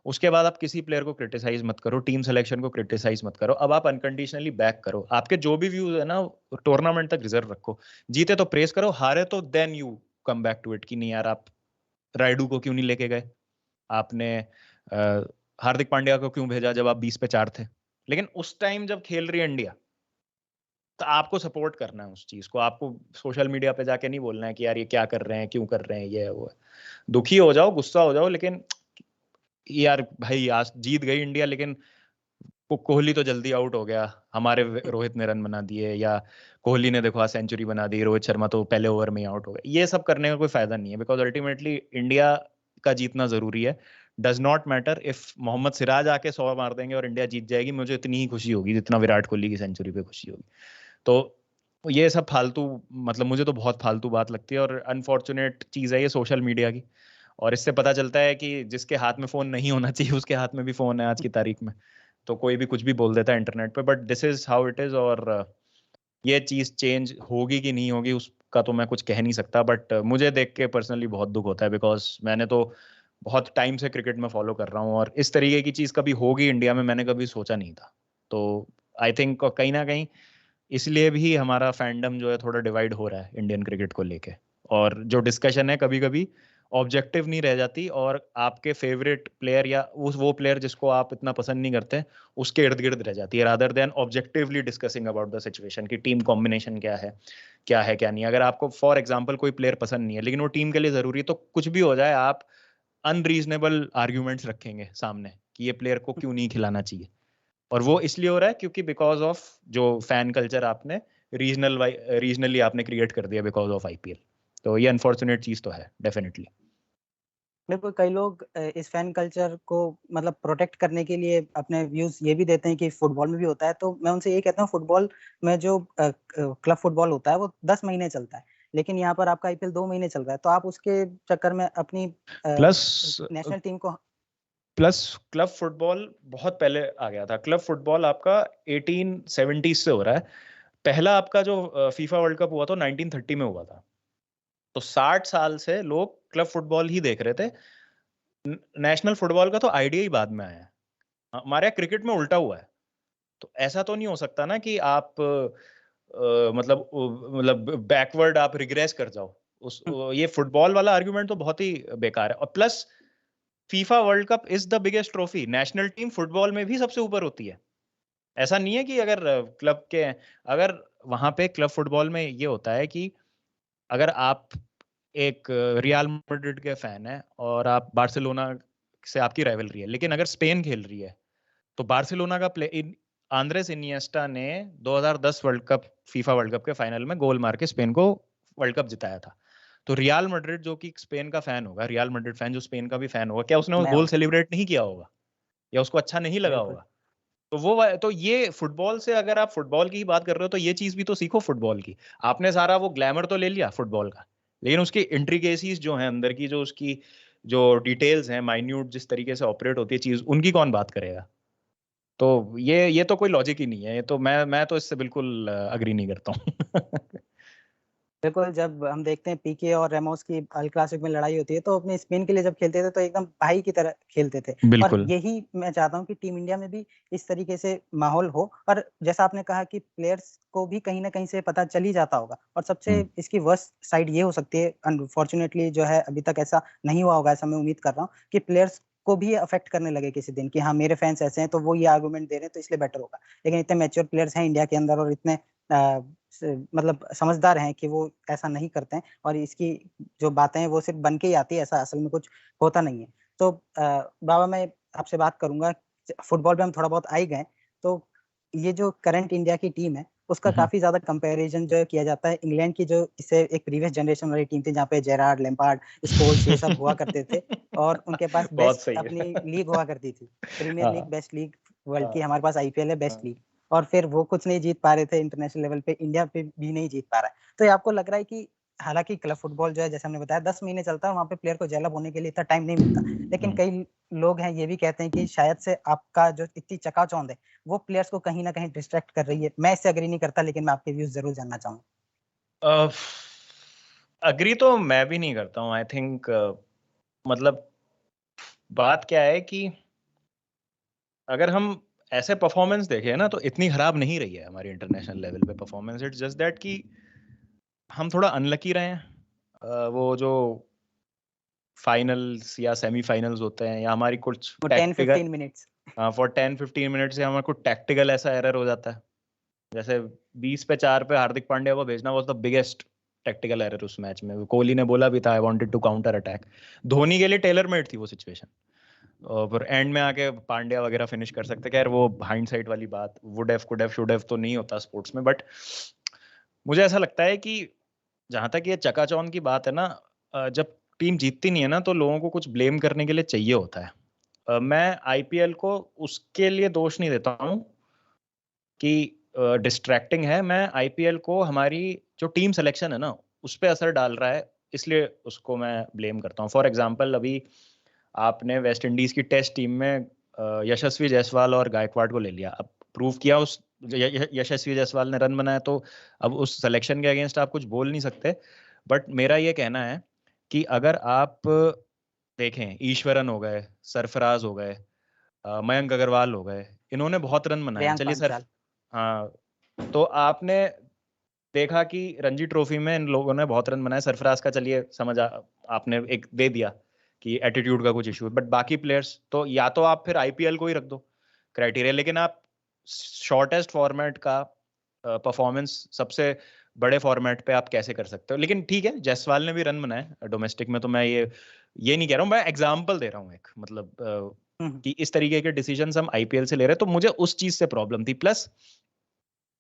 उसके बाद आप किसी प्लेयर को क्रिटिसाइज मत करो, टीम सिलेक्शन को क्रिटिसाइज मत करो, अब आप अनकंडीशनली बैक करो, आपके जो भी व्यूज है ना टूर्नामेंट तक रिजर्व रखो। जीते तो प्रेस करो, हारे तो then you come back to it कि नहीं यार आप रायडू को क्यों नहीं लेके गए, आपने हार्दिक पांड्या को क्यों भेजा जब आप 20 पे 4 थे। लेकिन उस टाइम जब खेल रही है इंडिया, तो आपको सपोर्ट करना है उस चीज को, आपको सोशल मीडिया पे जाके नहीं बोलना है कि यार ये क्या कर रहे हैं क्यों कर रहे हैं ये है, वो है। दुखी हो जाओ, गुस्सा हो जाओ, लेकिन यार भाई आज जीत गई इंडिया, लेकिन कोहली तो जल्दी आउट हो गया, हमारे रोहित ने रन बना दिए, या कोहली ने देखो आज सेंचुरी बना दी, रोहित शर्मा तो पहले ओवर में ही आउट हो गया, ये सब करने का कोई फायदा नहीं है, बिकॉज अल्टीमेटली इंडिया का जीतना जरूरी है। Does not matter if Mohammed Siraj आके 100 मार देंगे और इंडिया जीत जाएगी, मुझे इतनी ही खुशी होगी जितना विराट कोहली की सेंचुरी पे खुशी होगी। तो ये सब फालतू, मतलब मुझे तो बहुत फालतू बात लगती है, और अनफॉर्चुनेट चीज़ है ये सोशल मीडिया की। और इससे पता चलता है कि जिसके हाथ में फोन नहीं होना चाहिए उसके हाथ में भी फोन है आज की तारीख में, तो कोई भी कुछ भी बोल देता है इंटरनेट पे, but this is how it is. और ये चीज चेंज होगी कि नहीं होगी उसका तो मैं कुछ कह नहीं सकता, बट मुझे देख के पर्सनली बहुत दुख होता है, बिकॉज मैंने तो बहुत टाइम से क्रिकेट में फॉलो कर रहा हूँ, और इस तरीके की चीज कभी होगी इंडिया में मैंने कभी सोचा नहीं था। तो आई थिंक कहीं ना कहीं इसलिए भी हमारा फैंडम जो है थोड़ा डिवाइड हो रहा है इंडियन क्रिकेट को लेके, और जो डिस्कशन है कभी कभी ऑब्जेक्टिव नहीं रह जाती, और आपके फेवरेट प्लेयर या उस वो प्लेयर जिसको आप इतना पसंद नहीं करते उसके इर्द गिर्द रह जाती है, rather than objectively discussing about the situation कि टीम कॉम्बिनेशन क्या है क्या नहीं। अगर आपको फॉर एग्जाम्पल कोई प्लेयर पसंद नहीं है लेकिन वो टीम के लिए जरूरी है, तो कुछ भी हो जाए आप अनरीजनेबल आर्ग्यूमेंट्स रखेंगे सामने कि ये प्लेयर को क्यों नहीं खिलाना चाहिए, और वो इसलिए हो रहा है क्योंकि बिकॉज ऑफ जो फैन कल्चर आपने रीजनली आपने क्रिएट कर दिया बिकॉज ऑफ आईपीएल। तो ये अनफॉर्चुनेट चीज तो है डेफिनेटली। बिल्कुल, कई लोग इस फैन कल्चर को मतलब प्रोटेक्ट करने के लिए अपने व्यूज़ ये भी देते हैं कि फुटबॉल में भी होता है, तो मैं उनसे ये कहता हूँ फुटबॉल में जो क्लब फुटबॉल होता है वो 10 महीने चलता है, लेकिन यहाँ पर आपका आईपीएल 2 महीने चल रहा है, तो आप उसके चक्कर में अपनी प्लस नेशनल टीम को प्लस क्लब फुटबॉल बहुत पहले आ गया था। क्लब फुटबॉल आपका 1870 से हो रहा है। पहला आपका जो फीफा वर्ल्ड कप हुआ था 1930 में हुआ था। तो 60 साल से लोग क्लब फुटबॉल ही देख रहे थे। नेशनल फुटबॉल का तो आइडिया ही बाद में आया है। हमारे यहाँ क्रिकेट में उल्टा हुआ है। तो ऐसा तो नहीं हो सकता ना कि आप मतलब बैकवर्ड आप रिग्रेस कर जाओ। ये फुटबॉल वाला आर्गुमेंट तो बहुत ही बेकार है। और plus FIFA world cup is the biggest trophy. National team football में भी सबसे ऊपर होती है। ऐसा नहीं है कि अगर क्लब के अगर वहां पे क्लब फुटबॉल में ये होता है कि अगर आप एक रियल मैड्रिड के फैन है और आप बार्सिलोना से आपकी राइवलरी है, लेकिन अगर स्पेन खेल रही है तो बार्सिलोना का आंद्रेस इनिएस्टा ने 2010 world cup FIFA world cup के फाइनल में गोल मार के स्पेन को वर्ल्ड कप जिताया था। तो रियल मैड्रिड जो कि स्पेन का फैन होगा, रियल मैड्रिड फैन जो स्पेन का भी फैन होगा, क्या उसने वो नया गोल होगा। सेलिब्रेट नहीं किया होगा या उसको अच्छा नहीं लगा बिल्कुल, होगा? तो ये फुटबॉल से अगर आप फुटबॉल की ही बात कर रहे हो तो ये चीज भी तो सीखो फुटबॉल की। आपने सारा वो ग्लैमर तो ले लिया फुटबॉल का, लेकिन उसकी इंट्रिकेसीज जो हैं अंदर की, जो उसकी जो डिटेल्स हैं, माइन्यूट जिस तरीके से ऑपरेट होती है चीज, उनकी कौन बात करेगा? तो ये तो कोई लॉजिक ही नहीं है। ये तो मैं तो इससे बिल्कुल अग्री नहीं करता हूँ। बिल्कुल, जब हम देखते हैं पीके और रेमोस की अल क्लासिक में लड़ाई होती है, तो अपने स्पेन के लिए जब खेलते थे तो एकदम भाई की तरह खेलते थे और बिल्कुल। यही मैं चाहता हूँ कि टीम इंडिया में भी इस तरीके से माहौल हो और जैसा आपने कहा कि प्लेयर्स को भी कहीं न कहीं से पता चल ही जाता होगा और सबसे हम्म, इसकी वर्स्ट साइड ये हो सकती है अनफॉर्चुनेटली जो है अभी तक ऐसा नहीं हुआ होगा, ऐसा मैं उम्मीद कर रहा हूँ कि प्लेयर्स को भी ये अफेक्ट करने लगे किसी दिन कि हाँ, मेरे फैन्स ऐसे हैं तो वो ये आर्गुमेंट दे रहे हैं तो इसलिए बेटर होगा। लेकिन इतने मैच्योर प्लेयर्स हैं इंडिया के अंदर और इतने अ, मतलब समझदार हैं कि वो ऐसा नहीं करते हैं और इसकी जो बातें हैं वो सिर्फ बन के ही आती है, ऐसा असल में कुछ होता नहीं है। तो बाबा मैं आपसे बात करूँगा, फुटबॉल पे हम थोड़ा बहुत आ ही गए, तो ये जो करंट इंडिया की टीम है, उसका हम्म। काफ़ी ज़्यादा कंपैरिज़न जो है किया जाता है इंग्लैंड की जो इससे एक प्रीवियस जनरेशन वाली टीम थी जहाँ पे जेरार्ड, लैम्पार्ड, स्कोल्स ये सब हुआ करते थे और उनके पास बहुत बेस्ट सही अपनी है। लीग हुआ करती थी। प्रीमियर लीग, हाँ, बेस्ट लीग वर्ल्ड की, हाँ, हमारे पास आईपीएल है, बेस्ट हाँ। लीग। और फिर वो कुछ नहीं जीत पा रहे थे इंटरनेशनल लेवल पे, इंडिया पे भी नहीं जीत पा रहा है। तो ये आपको लग रहा है कि हालाँकि क्लब फुटबॉल जो है जैसे हमने बताया 10 महीने चलता है, वहाँ पे प्लेयर को डेवलप होने के लिए इतना टाइम नहीं मिलता। लेकिन हम्म। कई लोग हैं ये भी कहते हैं कि शायद से आपका जो इतनी चकाचौंध है, वो प्लेयर्स को कहीं न कहीं डिस्ट्रैक्ट कर रही है। मैं इससे एग्री नहीं करता लेकिन मैं आपके व्यूज़ ज़रूर जानना चाहूँगा। अग्री तो मैं भी नहीं करता हूँ। आई थिंक मतलब बात क्या है कि अगर हम ऐसे परफॉर्मेंस देखें ना तो इतनी खराब नहीं रही है हमारी इंटरनेशनल लेवल पे परफॉर्मेंस। इट्स जस्ट दैट कि हम थोड़ा अनलकी रहे हैं। वो जो फाइनल्स या सेमीफाइनल्स होते हैं या हमारी कुछ वो टैक्टिकल 10-15 मिनट्स फॉर 10-15 मिनट से हमारा कुछ टैक्टिकल ऐसा एरर हो जाता है। जैसे 20 पे 4 पे हार्दिक पांड्या को भेजना was the biggest tactical error उस मैच में। कोहली ने बोला भी था I wanted to counter attack. Dhoni के लिए टेलर मेड थी वो सिचुएशन। और फिर एंड में आके पांड्या वगैरह फिनिश कर सकते। खैर वो हाइंडसाइट वाली बात, would have could have should have तो नहीं होता स्पोर्ट्स में। बट मुझे ऐसा लगता है कि जहां तक ये चकाचौंध की बात है ना, जब टीम जीतती नहीं है ना तो लोगों को कुछ ब्लेम करने के लिए चाहिए होता है। मैं आईपीएल को उसके लिए दोष नहीं देता हूँ कि डिस्ट्रैक्टिंग है। मैं आईपीएल को हमारी जो टीम सिलेक्शन है ना उस पर असर डाल रहा है, इसलिए उसको मैं ब्लेम करता हूँ। फॉर एग्जाम्पल अभी आपने वेस्ट इंडीज की टेस्ट टीम में यशस्वी जायसवाल और गायकवाड को ले लिया। अब प्रूव किया उस यशस्वी जायसवाल ने रन बनाया, तो अब उस सिलेक्शन के अगेंस्ट आप कुछ बोल नहीं सकते। बट मेरा ये कहना है कि अगर आप देखें, ईश्वरन हो गए, सरफराज हो गए, मयंक अग्रवाल हो गए, इन्होंने बहुत रन बनाए। श्रेयांक चलिए सर, पांचाल। हाँ, तो आपने देखा कि रणजी ट्रॉफी में इन लोगों ने बहुत रन बनाए। सरफराज का चलिए आपने एक दे दिया कि एटीट्यूड का कुछ इशू है, बट बाकी प्लेयर्स तो या तो आप फिर आईपीएल को ही रख दो क्राइटेरिया, लेकिन आप शॉर्टेस्ट फॉर्मेट का परफॉर्मेंस सबसे बड़े फॉर्मेट पे आप कैसे कर सकते हो? लेकिन ठीक है, जायसवाल ने भी रन बनाए डोमेस्टिक में, तो मैं ये नहीं कह रहा हूँ, मैं एग्जाम्पल दे रहा हूँ एक, मतलब हुँ, हुँ। कि इस तरीके के डिसीजन हम आईपीएल से ले रहे हैं, तो मुझे उस चीज से प्रॉब्लम थी। प्लस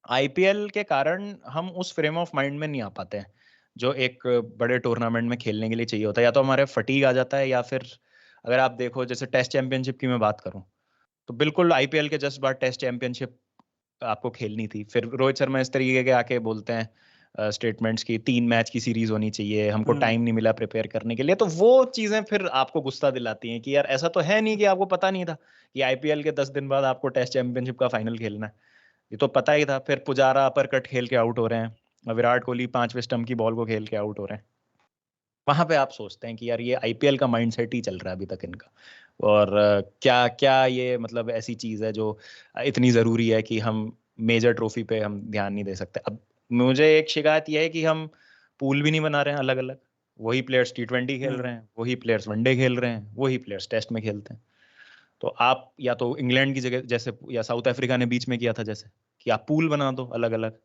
आईपीएल के कारण हम उस फ्रेम ऑफ माइंड में नहीं आ पाते हैं जो एक बड़े टूर्नामेंट में खेलने के लिए चाहिए होता है। या तो हमारे फटीग आ जाता है, या फिर अगर आप देखो जैसे टेस्ट चैंपियनशिप की मैं बात करूं, तो बिल्कुल आईपीएल के जस्ट बाद टेस्ट चैंपियनशिप आपको खेलनी थी। फिर रोहित शर्मा इस तरीके के आके बोलते हैं स्टेटमेंट्स की 3 मैच की सीरीज होनी चाहिए, हमको टाइम नहीं मिला प्रिपेयर करने के लिए। तो वो चीजें फिर आपको गुस्सा दिलाती हैं कि यार ऐसा तो है नहीं कि आपको पता नहीं था कि आईपीएल के 10 दिन बाद आपको टेस्ट चैंपियनशिप का फाइनल खेलना है। ये तो पता ही था। फिर पुजारा अपर कट खेल के आउट हो रहे हैं, विराट कोहली 5वें स्टंप की बॉल को खेल के आउट हो रहे हैं। वहां पे आप सोचते हैं कि यार ये आईपीएल का माइंडसेट ही चल रहा है अभी तक इनका। और क्या क्या ये मतलब ऐसी चीज है जो इतनी जरूरी है कि हम मेजर ट्रॉफी पे हम ध्यान नहीं दे सकते। अब मुझे एक शिकायत यह है कि हम पूल भी नहीं बना रहे हैं अलग अलग। वही प्लेयर्स टी20 खेल रहे हैं, वही प्लेयर्स वनडे खेल रहे हैं, वही प्लेयर्स टेस्ट में खेलते हैं। तो आप या तो इंग्लैंड की जगह जैसे, या साउथ अफ्रीका ने बीच में किया था जैसे, कि आप पूल बना दो अलग अलग।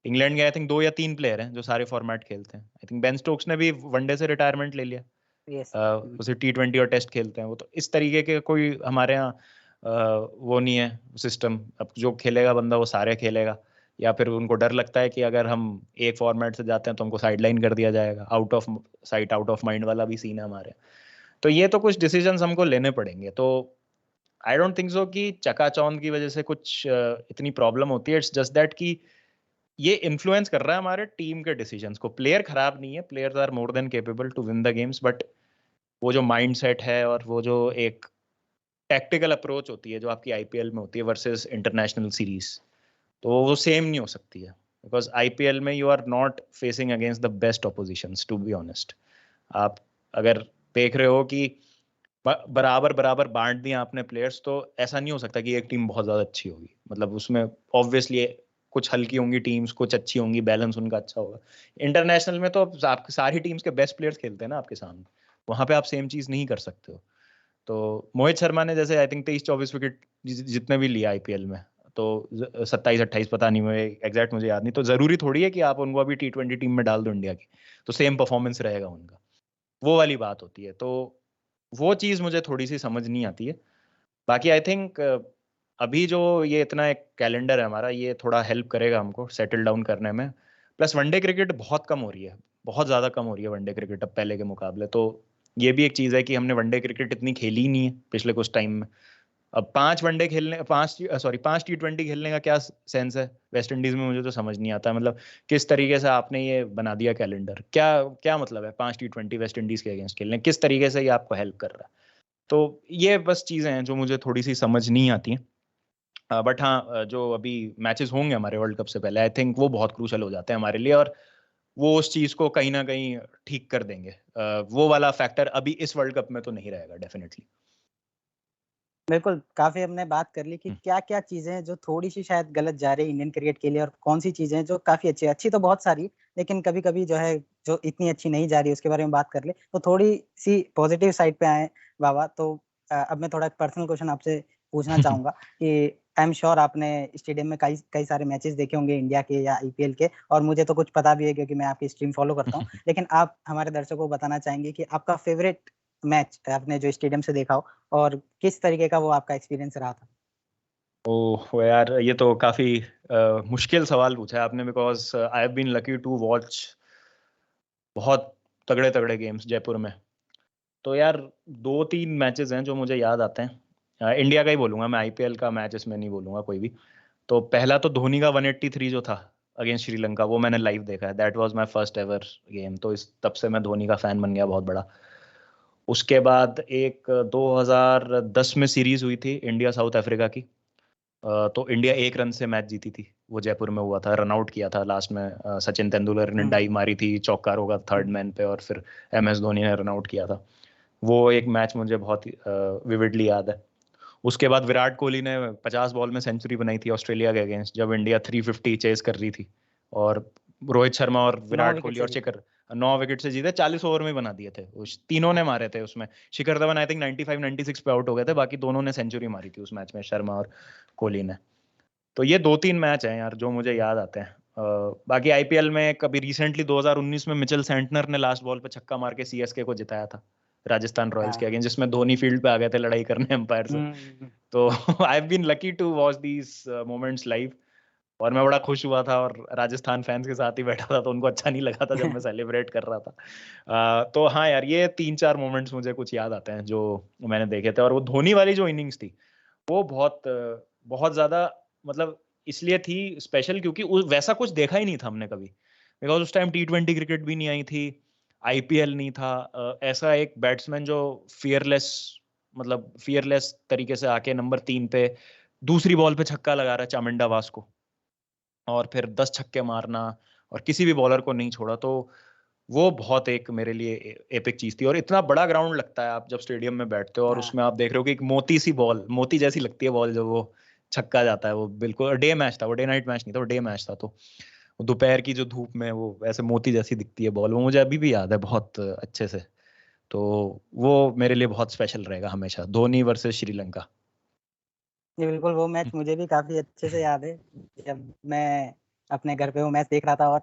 इंग्लैंड के आई थिंक 2 या 3 प्लेयर हैं जो सारे फॉर्मेट खेलते हैं। आई थिंक बेन स्टोक्स ने भी वनडे से रिटायरमेंट ले लिया। यस। उसे टी20 और टेस्ट खेलते हैं वो। तो इस तरीके के कोई हमारे यहाँ वो नहीं है सिस्टम। अब जो खेलेगा बंदा वो सारे खेलेगा, या फिर उनको डर लगता है कि अगर हम एक फॉर्मेट से जाते हैं तो हमको साइडलाइन कर दिया जाएगा। Out of sight out of mind वाला भी सीन है हमारे। तो ये तो कुछ डिसीजंस हमको लेने पड़ेंगे। तो आई डोंट थिंक सो कि चकाचौंध की वजह से कुछ इतनी प्रॉब्लम होती है। इट्स जस्ट दैट कि ये इन्फ्लुएंस कर रहा है हमारे टीम के डिसीजंस को। प्लेयर खराब नहीं है, players are more than capable to win the games, but वो जो माइंडसेट है और वो जो एक टैक्टिकल अप्रोच होती है जो आपकी आईपीएल में होती है वर्सेस इंटरनेशनल सीरीज, तो वो सेम नहीं हो सकती है। बिकॉज आईपीएल में you are not facing against the best oppositions, to be honest. आप अगर देख रहे हो कि बराबर बराबर बांट दिया आपने प्लेयर्स, तो ऐसा नहीं हो सकता कि एक टीम बहुत ज्यादा अच्छी होगी। मतलब उसमें ऑब्वियसली कुछ हल्की होंगी टीम्स, कुछ अच्छी होंगी, बैलेंस उनका अच्छा होगा। इंटरनेशनल में तो आप सारी टीम्स के बेस्ट प्लेयर्स खेलते हैं ना आपके सामने, वहां पे आप सेम चीज नहीं कर सकते हो। तो मोहित शर्मा ने जैसे आई थिंक 23-24 विकेट जितने भी लिए आईपीएल में, तो 27-28 पता नहीं, मुझे एग्जैक्ट मुझे याद नहीं। तो जरूरी थोड़ी है कि आप उनको अभी टी20 टीम में डाल दो इंडिया की तो सेम परफॉर्मेंस रहेगा उनका। वो वाली बात होती है। तो वो चीज मुझे थोड़ी सी समझ नहीं आती है। बाकी आई थिंक अभी जो ये इतना एक कैलेंडर है हमारा, ये थोड़ा हेल्प करेगा हमको सेटल डाउन करने में। प्लस वनडे क्रिकेट बहुत कम हो रही है, बहुत ज्यादा कम हो रही है वनडे क्रिकेट अब पहले के मुकाबले। तो ये भी एक चीज है कि हमने वनडे क्रिकेट इतनी खेली ही नहीं है पिछले कुछ टाइम में। अब 5 वनडे खेलने, 5 टी20 खेलने का क्या सेंस है वेस्ट इंडीज में? मुझे तो समझ नहीं आता। मतलब किस तरीके से आपने ये बना दिया कैलेंडर, क्या क्या मतलब है 5 टी20 वेस्ट इंडीज के अगेंस्ट खेलने? किस तरीके से ये आपको हेल्प कर रहा है? तो ये बस चीजें हैं जो मुझे थोड़ी सी समझ नहीं आती हैं। बट हाँ, जो अभी मैचेस होंगे हमारे वर्ल्ड कप से पहले, आई थिंक वो बहुत क्रूशल हो जाते हैं हमारे लिए। और वो उस चीज को कहीं ना कहीं ठीक कर देंगे। वो वाला फैक्टर अभी इस वर्ल्ड कप में तो नहीं रहेगा डेफिनेटली। बिल्कुल, काफ़ी हमने बात कर ली कि क्या-क्या चीज़ें हैं जो थोड़ी-सी शायद गलत जा रही है इंडियन क्रिकेट के लिए और कौन-सी चीज़ें हैं जो काफ़ी अच्छी है। अच्छी तो बहुत सारी, लेकिन कभी-कभी जो है, जो इतनी अच्छी नहीं जा रही है उसके बारे में बात कर लें। तो थोड़ी-सी पॉज़िटिव साइड पे आएँ बाबा। तो अब मैं थोड़ा पर्सनल क्वेश्चन आपसे पूछना चाहूँगा कि आई एम श्योर आपने स्टेडियम में कई कई सारे मैचेस देखे होंगे इंडिया के या आईपीएल के, और मुझे तो कुछ पता भी है क्योंकि मैं आपकी स्ट्रीम फ़ॉलो करता हूँ। लेकिन आप हमारे दर्शकों को बताना चाहेंगे कि आपका फ़ेवरेट मैच आपने जो स्टेडियम से देखा हो और किस तरीके का वो आपका एक्सपीरियंस रहा था? ओह यार, ये तो काफी मुश्किल सवाल पूछा है आपने। Because I have been lucky to watch बहुत तगड़े तगड़े गेम्स जयपुर में। तो यार 2-3 मैचेस हैं जो मुझे याद आते हैं। इंडिया का ही बोलूंगा मैं, आईपीएल का मैच इसमें नहीं बोलूंगा कोई भी। तो पहला तो धोनी का 183 जो था अगेंस्ट श्रीलंका, वो मैंने लाइव देखा है। That was my first ever game. तो इस तब से मैं धोनी का फैन बन गया बहुत बड़ा। उसके बाद एक 2010 में सीरीज हुई थी इंडिया साउथ अफ्रीका की। तो इंडिया 1 रन से मैच जीती थी। वो जयपुर में हुआ था, रन आउट किया था लास्ट में। सचिन तेंदुलकर ने हुँ, डाई मारी थी, चौका रोका थर्ड हुँ, मैन पे, और फिर एमएस धोनी ने रन आउट किया था। वो एक मैच मुझे बहुत विविडली याद है। उसके बाद विराट कोहली ने 50 बॉल में सेंचुरी बनाई थी ऑस्ट्रेलिया के अगेंस्ट, जब इंडिया 350 चेस कर रही थी। और रोहित शर्मा और 9 विराट विकेट कोहली से और जीते। शिखर 9 विकेट से जीते। 40 ओवर में बना दिए थे उस तीनों ने मारे थे उसमें। शिखर धवन आई थिंक 95-96 पे आउट हो गए थे, बाकी दोनों ने सेंचुरी मारी थी उस मैच में, शर्मा और कोहली ने। तो ये 2-3 मैच हैं यार जो मुझे याद आते हैं। बाकी आईपीएल में कभी रिसेंटली 2019 में मिचेल सेंटनर ने लास्ट बॉल पे छक्का मार के सीएसके को जिताया था राजस्थान रॉयल्स के हाँ। अगेंस्ट, जिसमें धोनी फील्ड पे आ गए थे लड़ाई करने एम्पायर से। हुँ, तो I have been lucky to watch these moments live. और मैं बड़ा खुश हुआ था और राजस्थान फैंस के साथ ही बैठा था, तो उनको अच्छा नहीं लगा था जब मैं सेलिब्रेट कर रहा था। तो हाँ यार, ये 3-4 मोमेंट्स मुझे कुछ याद आते हैं जो मैंने देखे थे। और वो धोनी वाली जो इनिंग्स थी, वो बहुत ज़्यादा, मतलब इसलिए थी स्पेशल क्योंकि वैसा कुछ देखा ही नहीं था हमने कभी। बिकॉज़ उस टाइम टी20 क्रिकेट भी नहीं आई थी, आईपीएल नहीं था। ऐसा एक बैट्समैन जो फियरलेस, मतलब फियरलेस तरीके से आके नंबर 3 पे दूसरी बॉल पे छक्का लगा रहा है चामुंडा वास को, और फिर 10 छक्के मारना और किसी भी बॉलर को नहीं छोड़ा, तो वो बहुत एक मेरे लिए एपिक चीज थी। और इतना बड़ा ग्राउंड लगता है आप जब स्टेडियम में बैठते हो, और हाँ, उसमें आप देख रहे हो कि एक मोती सी बॉल, मोती जैसी लगती है बॉल, जो वो छक्का जाता है, वो बिल्कुल डे मैच था, वो डे नाइट मैच नहीं था, वो डे मैच था। तो वो दोपहर की जो धूप में वो ऐसे मोती जैसी दिखती है बॉल, वो मुझे अभी भी याद है बहुत अच्छे से। तो वो मेरे लिए बहुत स्पेशल रहेगा हमेशा, धोनी वर्सेस श्रीलंका। जी बिल्कुल, वो मैच मुझे भी काफ़ी अच्छे से याद है, जब मैं अपने घर पे वो मैच देख रहा था। और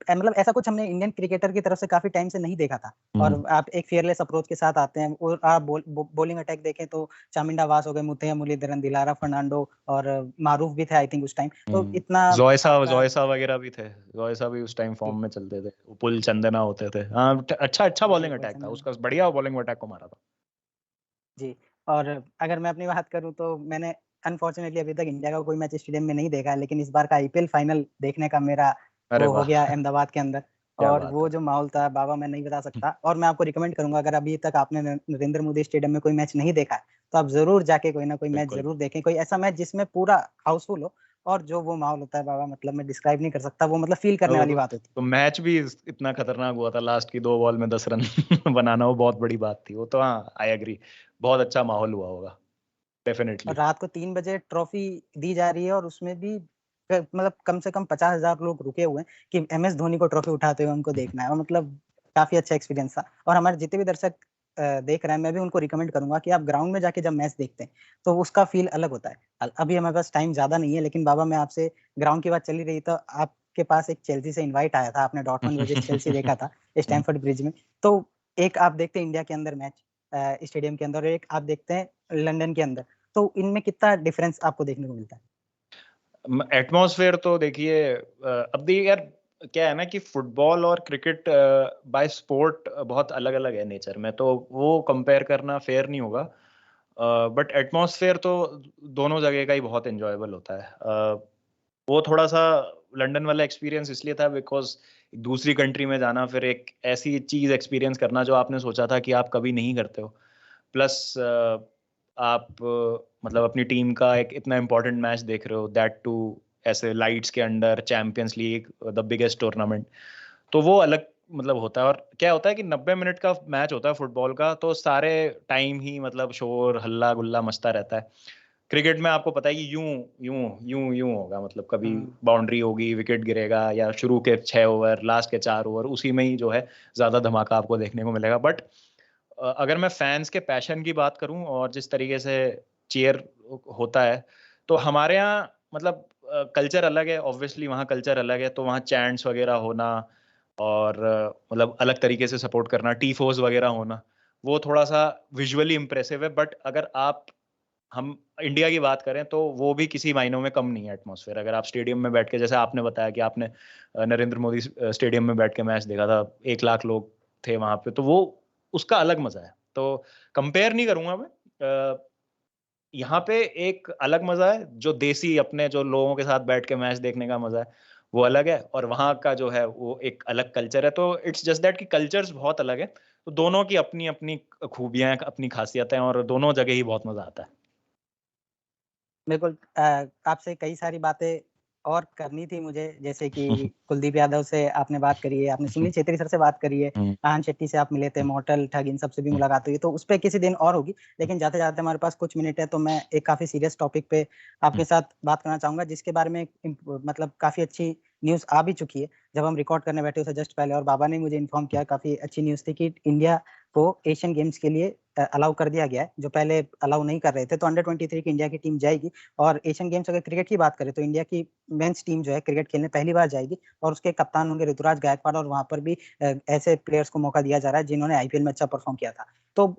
मतलब ऐसा कुछ हमने इंडियन क्रिकेटर की तरफ से काफ़ी टाइम से नहीं देखा था। और आप एक फियरलेस अप्रोच के साथ आते हैं, और आप बॉलिंग अटैक देखें तो चामिंडा वास हो गए, मुथैया मुरलीधरन, दिलारा फर्नांडो और मारूफ भी थे आई थिंक उस टाइम। तो इतना जोयसा आपका जोयसा वगैरह भी थे, जोयसा भी उस टाइम फॉर्म में चलते थे, पुल चंदना होते थे। हाँ, अच्छा अच्छा जी, बॉलिंग अटैक था गुलशन उसका, बढ़िया बॉलिंग अटैक को मारा था। जी। और अगर मैं अपनी बात करूँ तो मैंने अनफॉर्चुनेटली अभी तक इंडिया का कोई मैच स्टेडियम में नहीं देखा है, लेकिन इस बार का आईपीएल फाइनल देखने का मेरा अरे वो हो वाह! गया अहमदाबाद के अंदर। क्या और बात वो है। जो माहौल था बाबा, मैं नहीं बता सकता। और मैं आपको रिकमेंड करूँगा, अगर अभी तक आपने नरेंद्र मोदी स्टेडियम में कोई मैच नहीं देखा है, तो आप ज़रूर जाके कोई ना कोई मैच बिल्कुल। ज़रूर देखें। कोई ऐसा मैच जिसमें पूरा हाउसफुल हो, और जो वो माहौल होता है बाबा, मतलब मैं डिस्क्राइब नहीं कर सकता, वो मतलब फ़ील करने वाली तो बात होती है। तो मैच भी इतना खतरनाक हुआ था, लास्ट की 2 बॉल में 10 रन बनाना, वो बहुत बड़ी बात थी। वो तो हाँ, आई एग्री, बहुत अच्छा माहौल हुआ होगा, और डेफिनिटली। रात को 3 बजे ट्रॉफी दी जा रही है, और उसमें भी मतलब कम से कम 50,000 लोग रुके हुए हैं कि एमएस धोनी को ट्रॉफी उठाते हुए उनको देखना है। और मतलब काफ़ी अच्छा एक्सपीरियंस था। और हमारे जितने भी दर्शक देख रहे हैं, मैं भी उनको रिकमेंड करूँगा कि आप ग्राउंड में जाके जब मैच देखते हैं, तो उसका फ़ील अलग होता है। अभी हमारे पास टाइम ज़्यादा नहीं है, लेकिन बाबा, मैं आपसे ग्राउंड की बात चली रही, तो आपके पास एक चेल्सी से इनवाइट आया था, आपने डॉर्टमुंड वर्सेस चेल्सी देखा था स्टैमफोर्ड ब्रिज में। तो एक आप देखते हैं इंडिया के अंदर मैच स्टेडियम के अंदर, और एक आप देखते हैं लंदन के अंदर। तो इनमें कितना डिफरेंस आपको देखने को मिलता है? एटमॉस्फेयर तो देखिए, अब देखिए यार, क्या है ना कि फुटबॉल और क्रिकेट बाय स्पोर्ट बहुत अलग अलग है नेचर में, तो वो कंपेयर करना फेयर नहीं होगा। बट एटमॉस्फेयर तो दोनों जगह का ही बहुत एंजॉयबल होता है। वो थोड़ा सा लंदन वाला एक्सपीरियंस इसलिए था बिकॉज दूसरी कंट्री में जाना, फिर एक ऐसी चीज एक्सपीरियंस करना जो आपने सोचा था कि आप कभी नहीं करते हो, प्लस आप मतलब अपनी टीम का एक इतना इम्पोर्टेंट मैच देख रहे हो, दैट टू ऐसे लाइट्स के under, champions league, the biggest tournament. तो वो अलग मतलब होता है। और क्या होता है कि 90 मिनट का मैच होता है फुटबॉल का, तो सारे टाइम ही मतलब शोर हल्ला गुल्ला मचता रहता है। क्रिकेट में आपको पता है कि यूं यूं यूं यूं होगा, मतलब कभी हुँ, बाउंड्री होगी, विकेट गिरेगा, या शुरू के 6 ओवर, लास्ट के 4 ओवर, उसी में ही जो है ज्यादा धमाका आपको देखने को मिलेगा। बट अगर मैं फैंस के पैशन की बात करूं और जिस तरीके से चीयर होता है, तो हमारे यहाँ मतलब कल्चर अलग है, ऑब्वियसली वहाँ कल्चर अलग है, तो वहाँ चैंट्स वगैरह होना और मतलब अलग तरीके से सपोर्ट करना, टीफोस वगैरह होना, वो थोड़ा सा विजुअली इंप्रेसिव है। बट अगर आप हम इंडिया की बात करें, तो वो भी किसी मायनों में कम नहीं है एटमॉस्फेयर। अगर आप स्टेडियम में बैठ के, जैसे आपने बताया कि आपने नरेंद्र मोदी स्टेडियम में बैठ के मैच देखा था, 1 लाख लोग थे वहां पे, तो वो उसका अलग मजा है। तो कंपेयर नहीं करूंगा मैं। यहाँ पे एक अलग मजा है, जो देसी अपने जो लोगों के साथ बैठ के मैच देखने का मजा है, वो अलग है। और वहाँ का जो है वो एक अलग कल्चर है। तो इट्स जस्ट दैट कि कल्चर्स बहुत अलग है, तो दोनों की अपनी अपनी खूबियां हैं, अपनी खासियतें हैं, और दोनों जगह ही बहुत मजा आता है। बिल्कुल। आपसे कई सारी बातें और करनी थी मुझे, जैसे कि कुलदीप यादव से आपने बात करी है, आपने सुनील छेत्री सर से बात करी है, हुँ, आन शेट्टी से आप मिले थे, मॉर्टल, ठग, इन सब से भी हुँ, मुलाकात हुई है, तो उसपे किसी दिन और होगी। लेकिन जाते-जाते हमारे पास कुछ मिनट है, तो मैं एक काफ़ी सीरियस टॉपिक पे हुँ, आपके साथ बात करना चाहूँगा, जिसके बारे में मतलब काफ़ी अच्छी न्यूज़ आ भी चुकी है। जब हम रिकॉर्ड करने बैठे उससे जस्ट पहले, और बाबा ने मुझे इन्फॉर्म किया, काफ़ी अच्छी न्यूज़ थी कि इंडिया को एशियन गेम्स के लिए अलाउ कर दिया गया है, जो पहले अलाउ नहीं कर रहे थे। तो अंडर 23 की इंडिया की टीम जाएगी। और एशियन गेम्स, अगर क्रिकेट की बात करें, तो इंडिया की मेंस टीम जो है क्रिकेट खेलने पहली बार जाएगी, और उसके कप्तान होंगे ऋतुराज गायकवाड़, और वहाँ पर भी ऐसे प्लेयर्स को मौका दिया जा रहा है जिन्होंने आईपीएल में अच्छा परफॉर्म किया था। तो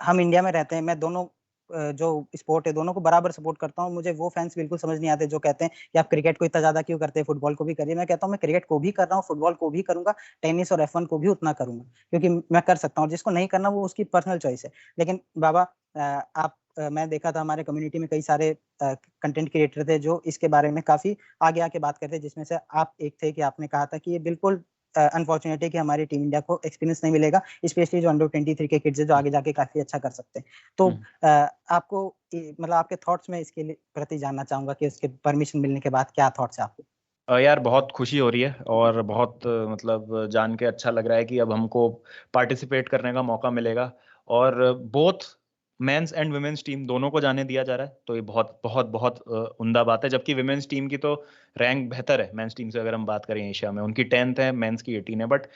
हम इंडिया में रहते हैं, मैं दोनों जो स्पोर्ट है दोनों को बराबर सपोर्ट करता हूँ। मुझे वो फैंस बिल्कुल समझ नहीं आते जो कहते हैं कि आप क्रिकेट को इतना ज्यादा क्यों करते हैं, फुटबॉल को भी करिए। मैं कहता हूँ मैं क्रिकेट को भी कर रहा हूँ, फुटबॉल को भी करूंगा, टेनिस और F1 को भी उतना करूंगा, क्योंकि मैं कर सकता हूँ। जिसको नहीं करना वो उसकी पर्सनल चॉइस है। लेकिन बाबा मैं देखा था हमारे कम्युनिटी में कई सारे कंटेंट क्रिएटर थे जो इसके बारे में काफी आगे आके बात करते, जिसमें से आप एक थे कि आपने कहा था कि ये बिल्कुल अनफॉर्चुनेट है कि हमारी टीम इंडिया को एक्सपीरियंस नहीं मिलेगा, स्पेशली जो अंडर-23 के किड्स है जो आगे जाके काफी अच्छा कर सकते हैं। तो आपको मतलब आपके थॉट्स में इसके लिए प्रति जानना चाहूंगा कि उसके परमिशन मिलने के बाद क्या थॉट्स है आपके? यार बहुत खुशी हो रही है और बहुत मतलब जान के अच्छा लग रहा है कि अब हमको पार्टिसिपेट करने का मौका मिलेगा और both men's and women's team दोनों को जाने दिया जा रहा है, तो ये बहुत बहुत बहुत उम्दा बात है। जबकि वुमेन्स टीम की तो रैंक बेहतर है मेंस टीम से, अगर हम बात करें एशिया में उनकी 10th है, मेंस की 18 है। बट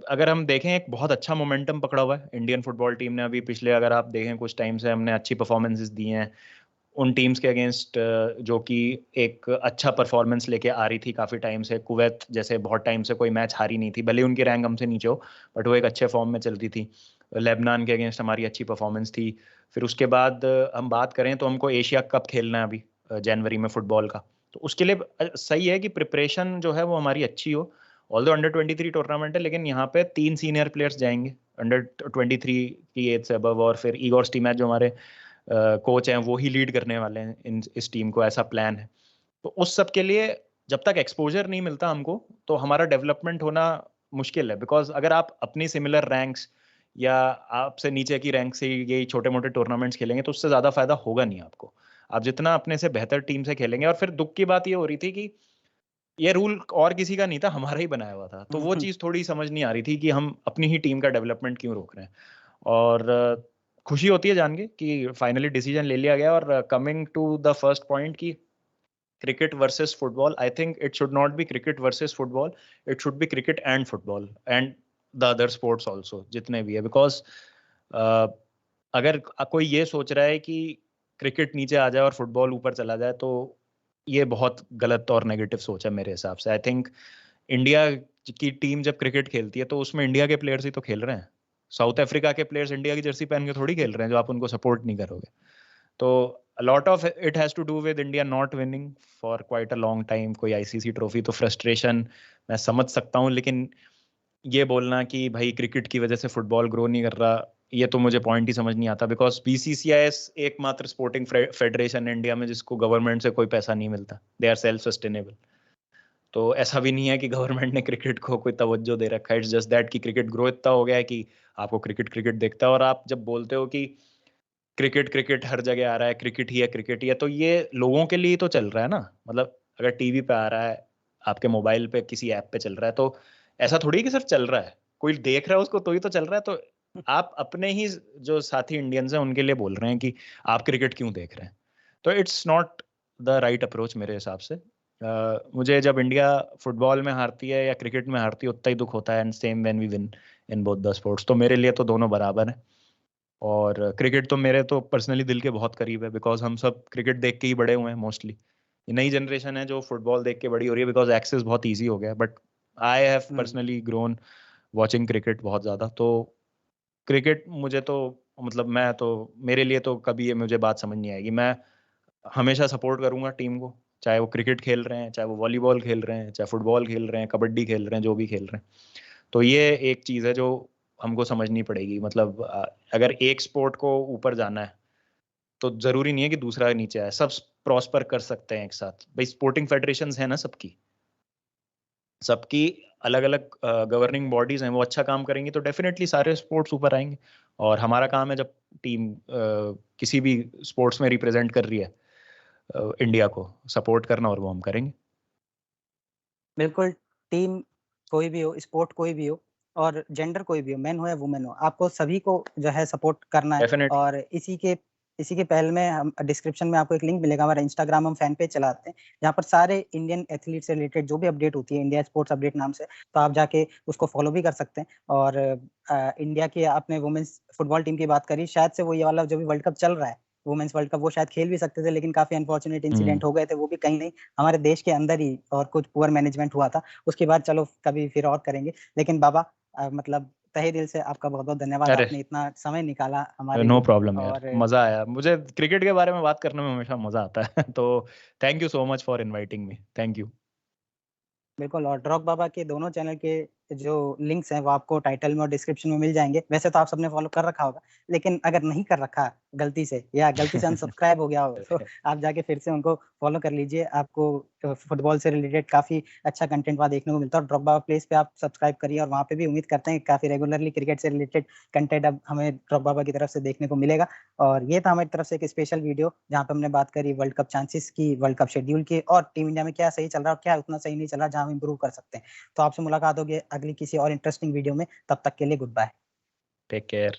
अगर हम देखें एक बहुत अच्छा मोमेंटम पकड़ा हुआ है इंडियन फुटबॉल टीम ने अभी पिछले, अगर आप देखें कुछ टाइम से हमने अच्छी परफॉर्मेंसेस दी हैं उन टीम्स के अगेंस्ट जो कि एक अच्छा परफॉर्मेंस लेके आ रही थी काफ़ी टाइम से। कुवैत जैसे बहुत टाइम से कोई मैच हारी नहीं थी, भले उनकी रैंक हमसे नीचे हो, बट वो एक अच्छे फॉर्म में चल रही थी। लेबनान के अगेंस्ट हमारी अच्छी परफॉर्मेंस थी। फिर उसके बाद हम बात करें तो हमको एशिया कप खेलना है अभी जनवरी में फुटबॉल का, तो उसके लिए सही है कि प्रिपरेशन जो है वो हमारी अच्छी हो। ऑल्दो अंडर-23 टूर्नामेंट है, लेकिन यहाँ पे 3 सीनियर प्लेयर्स जाएंगे अंडर-23 की एज से अबव, और फिर इगोर स्टीमैच जो हमारे कोच हैं वो ही लीड करने वाले हैं इस टीम को, ऐसा प्लान है। तो उस सब के लिए जब तक एक्सपोजर नहीं मिलता हमको, तो हमारा डेवलपमेंट होना मुश्किल है। बिकॉज अगर आप अपनी सिमिलर रैंक्स या आपसे नीचे की रैंक से ये छोटे मोटे टूर्नामेंट्स खेलेंगे तो उससे ज़्यादा फायदा होगा नहीं आपको। आप जितना अपने से बेहतर टीम से खेलेंगे, और फिर दुख की बात ये हो रही थी कि ये रूल और किसी का नहीं था, हमारा ही बनाया हुआ था, तो वो चीज़ थोड़ी समझ नहीं आ रही थी कि हम अपनी ही टीम का डेवलपमेंट क्यों रोक रहे हैं। और खुशी होती है जान के कि फाइनली डिसीजन ले लिया गया। और coming to the first point की cricket versus football, I think it should not be cricket versus football, it should be cricket and football and the other sports also जितने भी है। बिकॉज अगर कोई ये सोच रहा है कि क्रिकेट नीचे आ जाए और फुटबॉल ऊपर चला जाए, तो ये बहुत गलत और नेगेटिव सोच है मेरे हिसाब से। आई थिंक इंडिया की टीम जब क्रिकेट खेलती है तो उसमें इंडिया के प्लेयर्स ही तो खेल रहे हैं। साउथ अफ्रीका के प्लेयर्स इंडिया की जर्सी पहन के थोड़ी खेल रहे हैं जो आप उनको सपोर्ट नहीं करोगे। तो a lot of it has to do with India not winning for quite a long time कोई आईसीसी ट्रॉफी। तो फ्रस्ट्रेशन मैं समझ सकता हूँ, लेकिन ये बोलना कि भाई क्रिकेट की वजह से फुटबॉल ग्रो नहीं कर रहा, ये तो मुझे पॉइंट ही समझ नहीं आता। बिकॉज बीसीसीआई एकमात्र स्पोर्टिंग फेडरेशन है इंडिया में जिसको गवर्नमेंट से कोई पैसा नहीं मिलता, दे आर सेल्फ सस्टेनेबल। तो ऐसा भी नहीं है कि गवर्नमेंट ने क्रिकेट को कोई तवज्जो दे रखा है, इट्स जस्ट दैट कि क्रिकेट ग्रो इतना हो गया है कि आपको क्रिकेट क्रिकेट देखता है। और आप जब बोलते हो कि क्रिकेट क्रिकेट हर जगह आ रहा है, क्रिकेट ही है क्रिकेट ही है, तो ये लोगों के लिए तो चल रहा है ना। मतलब अगर टीवी पे आ रहा है, आपके मोबाइल पे किसी ऐप पे चल रहा है, तो ऐसा थोड़ी है कि सिर्फ चल रहा है, कोई देख रहा है उसको तो ही तो चल रहा है। तो आप अपने ही जो साथी इंडियंस हैं उनके लिए बोल रहे हैं कि आप क्रिकेट क्यों देख रहे हैं, तो it's not the right approach मेरे हिसाब से। मुझे जब इंडिया फुटबॉल में हारती है या क्रिकेट में हारती है उतना ही दुख होता है, and same when we win in both the sports. तो मेरे लिए तो दोनों बराबर हैं। और क्रिकेट तो मेरे तो पर्सनली दिल के बहुत करीब है, बिकॉज हम सब क्रिकेट देख के ही बड़े हुए हैं मोस्टली। ये नई जनरेशन है जो फुटबॉल देख के बड़ी हो रही है बिकॉज एक्सेस बहुत ईजी हो गया है, but I have personally grown watching cricket बहुत ज़्यादा। तो क्रिकेट मुझे तो मतलब मैं तो मेरे लिए तो कभी ये मुझे बात समझ नहीं आएगी। मैं हमेशा सपोर्ट करूंगा टीम को, चाहे वो क्रिकेट खेल रहे हैं, चाहे वो वॉलीबॉल खेल रहे हैं, चाहे फुटबॉल खेल रहे हैं, कबड्डी खेल रहे हैं, जो भी खेल रहे हैं। तो ये एक चीज़ है जो हमको समझनी पड़ेगी। मतलब अगर एक स्पोर्ट को ऊपर जाना है तो जरूरी नहीं है कि दूसरा नीचे आए, सब प्रॉस्पर कर सकते हैं एक साथ। भाई स्पोर्टिंग फेडरेशंस है ना सबकी, सबकी अलग अलग गवर्निंग बॉडीज हैं, वो अच्छा काम करेंगी तो डेफिनेटली सारे स्पोर्ट्स ऊपर आएंगे। और हमारा काम है जब टीम किसी भी स्पोर्ट्स में रिप्रेजेंट कर रही है इंडिया को, सपोर्ट करना, और वो हम करेंगे। बिल्कुल। टीम कोई भी हो, स्पोर्ट कोई भी हो, और जेंडर कोई भी हो, मेन हो या वुमेन हो, आपको सभी को जो है सपोर्ट करना है। डेफिनेटली। और इसी के पहल में हम डिस्क्रिप्शन में आपको एक लिंक मिलेगा, हमारा इंस्टाग्राम हम फैन पेज चलाते हैं, जहाँ पर सारे इंडियन एथलीट से रिलेटेड जो भी अपडेट होती है, इंडिया स्पोर्ट्स अपडेट नाम से, तो आप जाके उसको फॉलो भी कर सकते हैं। और इंडिया की आपने वुमेन्स फुटबॉल टीम की बात करी, शायद से वो ये वाला जो भी वर्ल्ड कप चल रहा है, वुमेन्स वर्ल्ड कप, वो शायद खेल भी सकते थे, लेकिन काफी अनफॉर्चुनेट इंसिडेंट हो गए थे, वो भी कहीं नहीं हमारे देश के अंदर ही, और कुछ पुअर मैनेजमेंट हुआ था। उसके बाद चलो कभी फिर और करेंगे। लेकिन बाबा मतलब तहे दिल से आपका बहुत-बहुत धन्यवाद। अरे आपने इतना समय निकाला हमारे नो लिए प्रॉब्लम यार, और मजा आया मुझे, क्रिकेट के बारे में बात करने में हमेशा मजा आता है। तो thank you so much for inviting me, thank you. बिल्कुल और ड्रॉग बाबा के दोनों चैनल के जो लिंक्स हैं वो आपको टाइटल में और डिस्क्रिप्शन में मिल जाएँगे। वैसे तो आप सबने फॉलो कर रखा होगा, लेकिन अगर नहीं कर रखा गलती से या गलती से अनसब्सक्राइब हो गया हो तो आप जाके फिर से उनको फॉलो कर लीजिए। आपको फुटबॉल से रिलेटेड काफ़ी अच्छा कंटेंट वहाँ देखने को मिलता है और ड्रॉग बाबा प्लेस पे आप सब्सक्राइब करिए और वहाँ पे भी उम्मीद करते हैं काफ़ी रेगुलरली क्रिकेट से रिलेटेड कंटेंट अब हमें ड्रॉग बाबा की तरफ से देखने को मिलेगा। और ये था हमारी तरफ से एक स्पेशल वीडियो जहाँ पे हमने बात करी वर्ल्ड कप चांसेस की, वर्ल्ड कप शेड्यूल की और टीम इंडिया में क्या सही चल रहा है और क्या उतना सही नहीं चल रहा जहाँ हम इम्प्रूव कर सकते हैं। तो आपसे मुलाकात होगी अगली किसी और इंटरेस्टिंग वीडियो में, तब तक के लिए गुड बाय। Take care.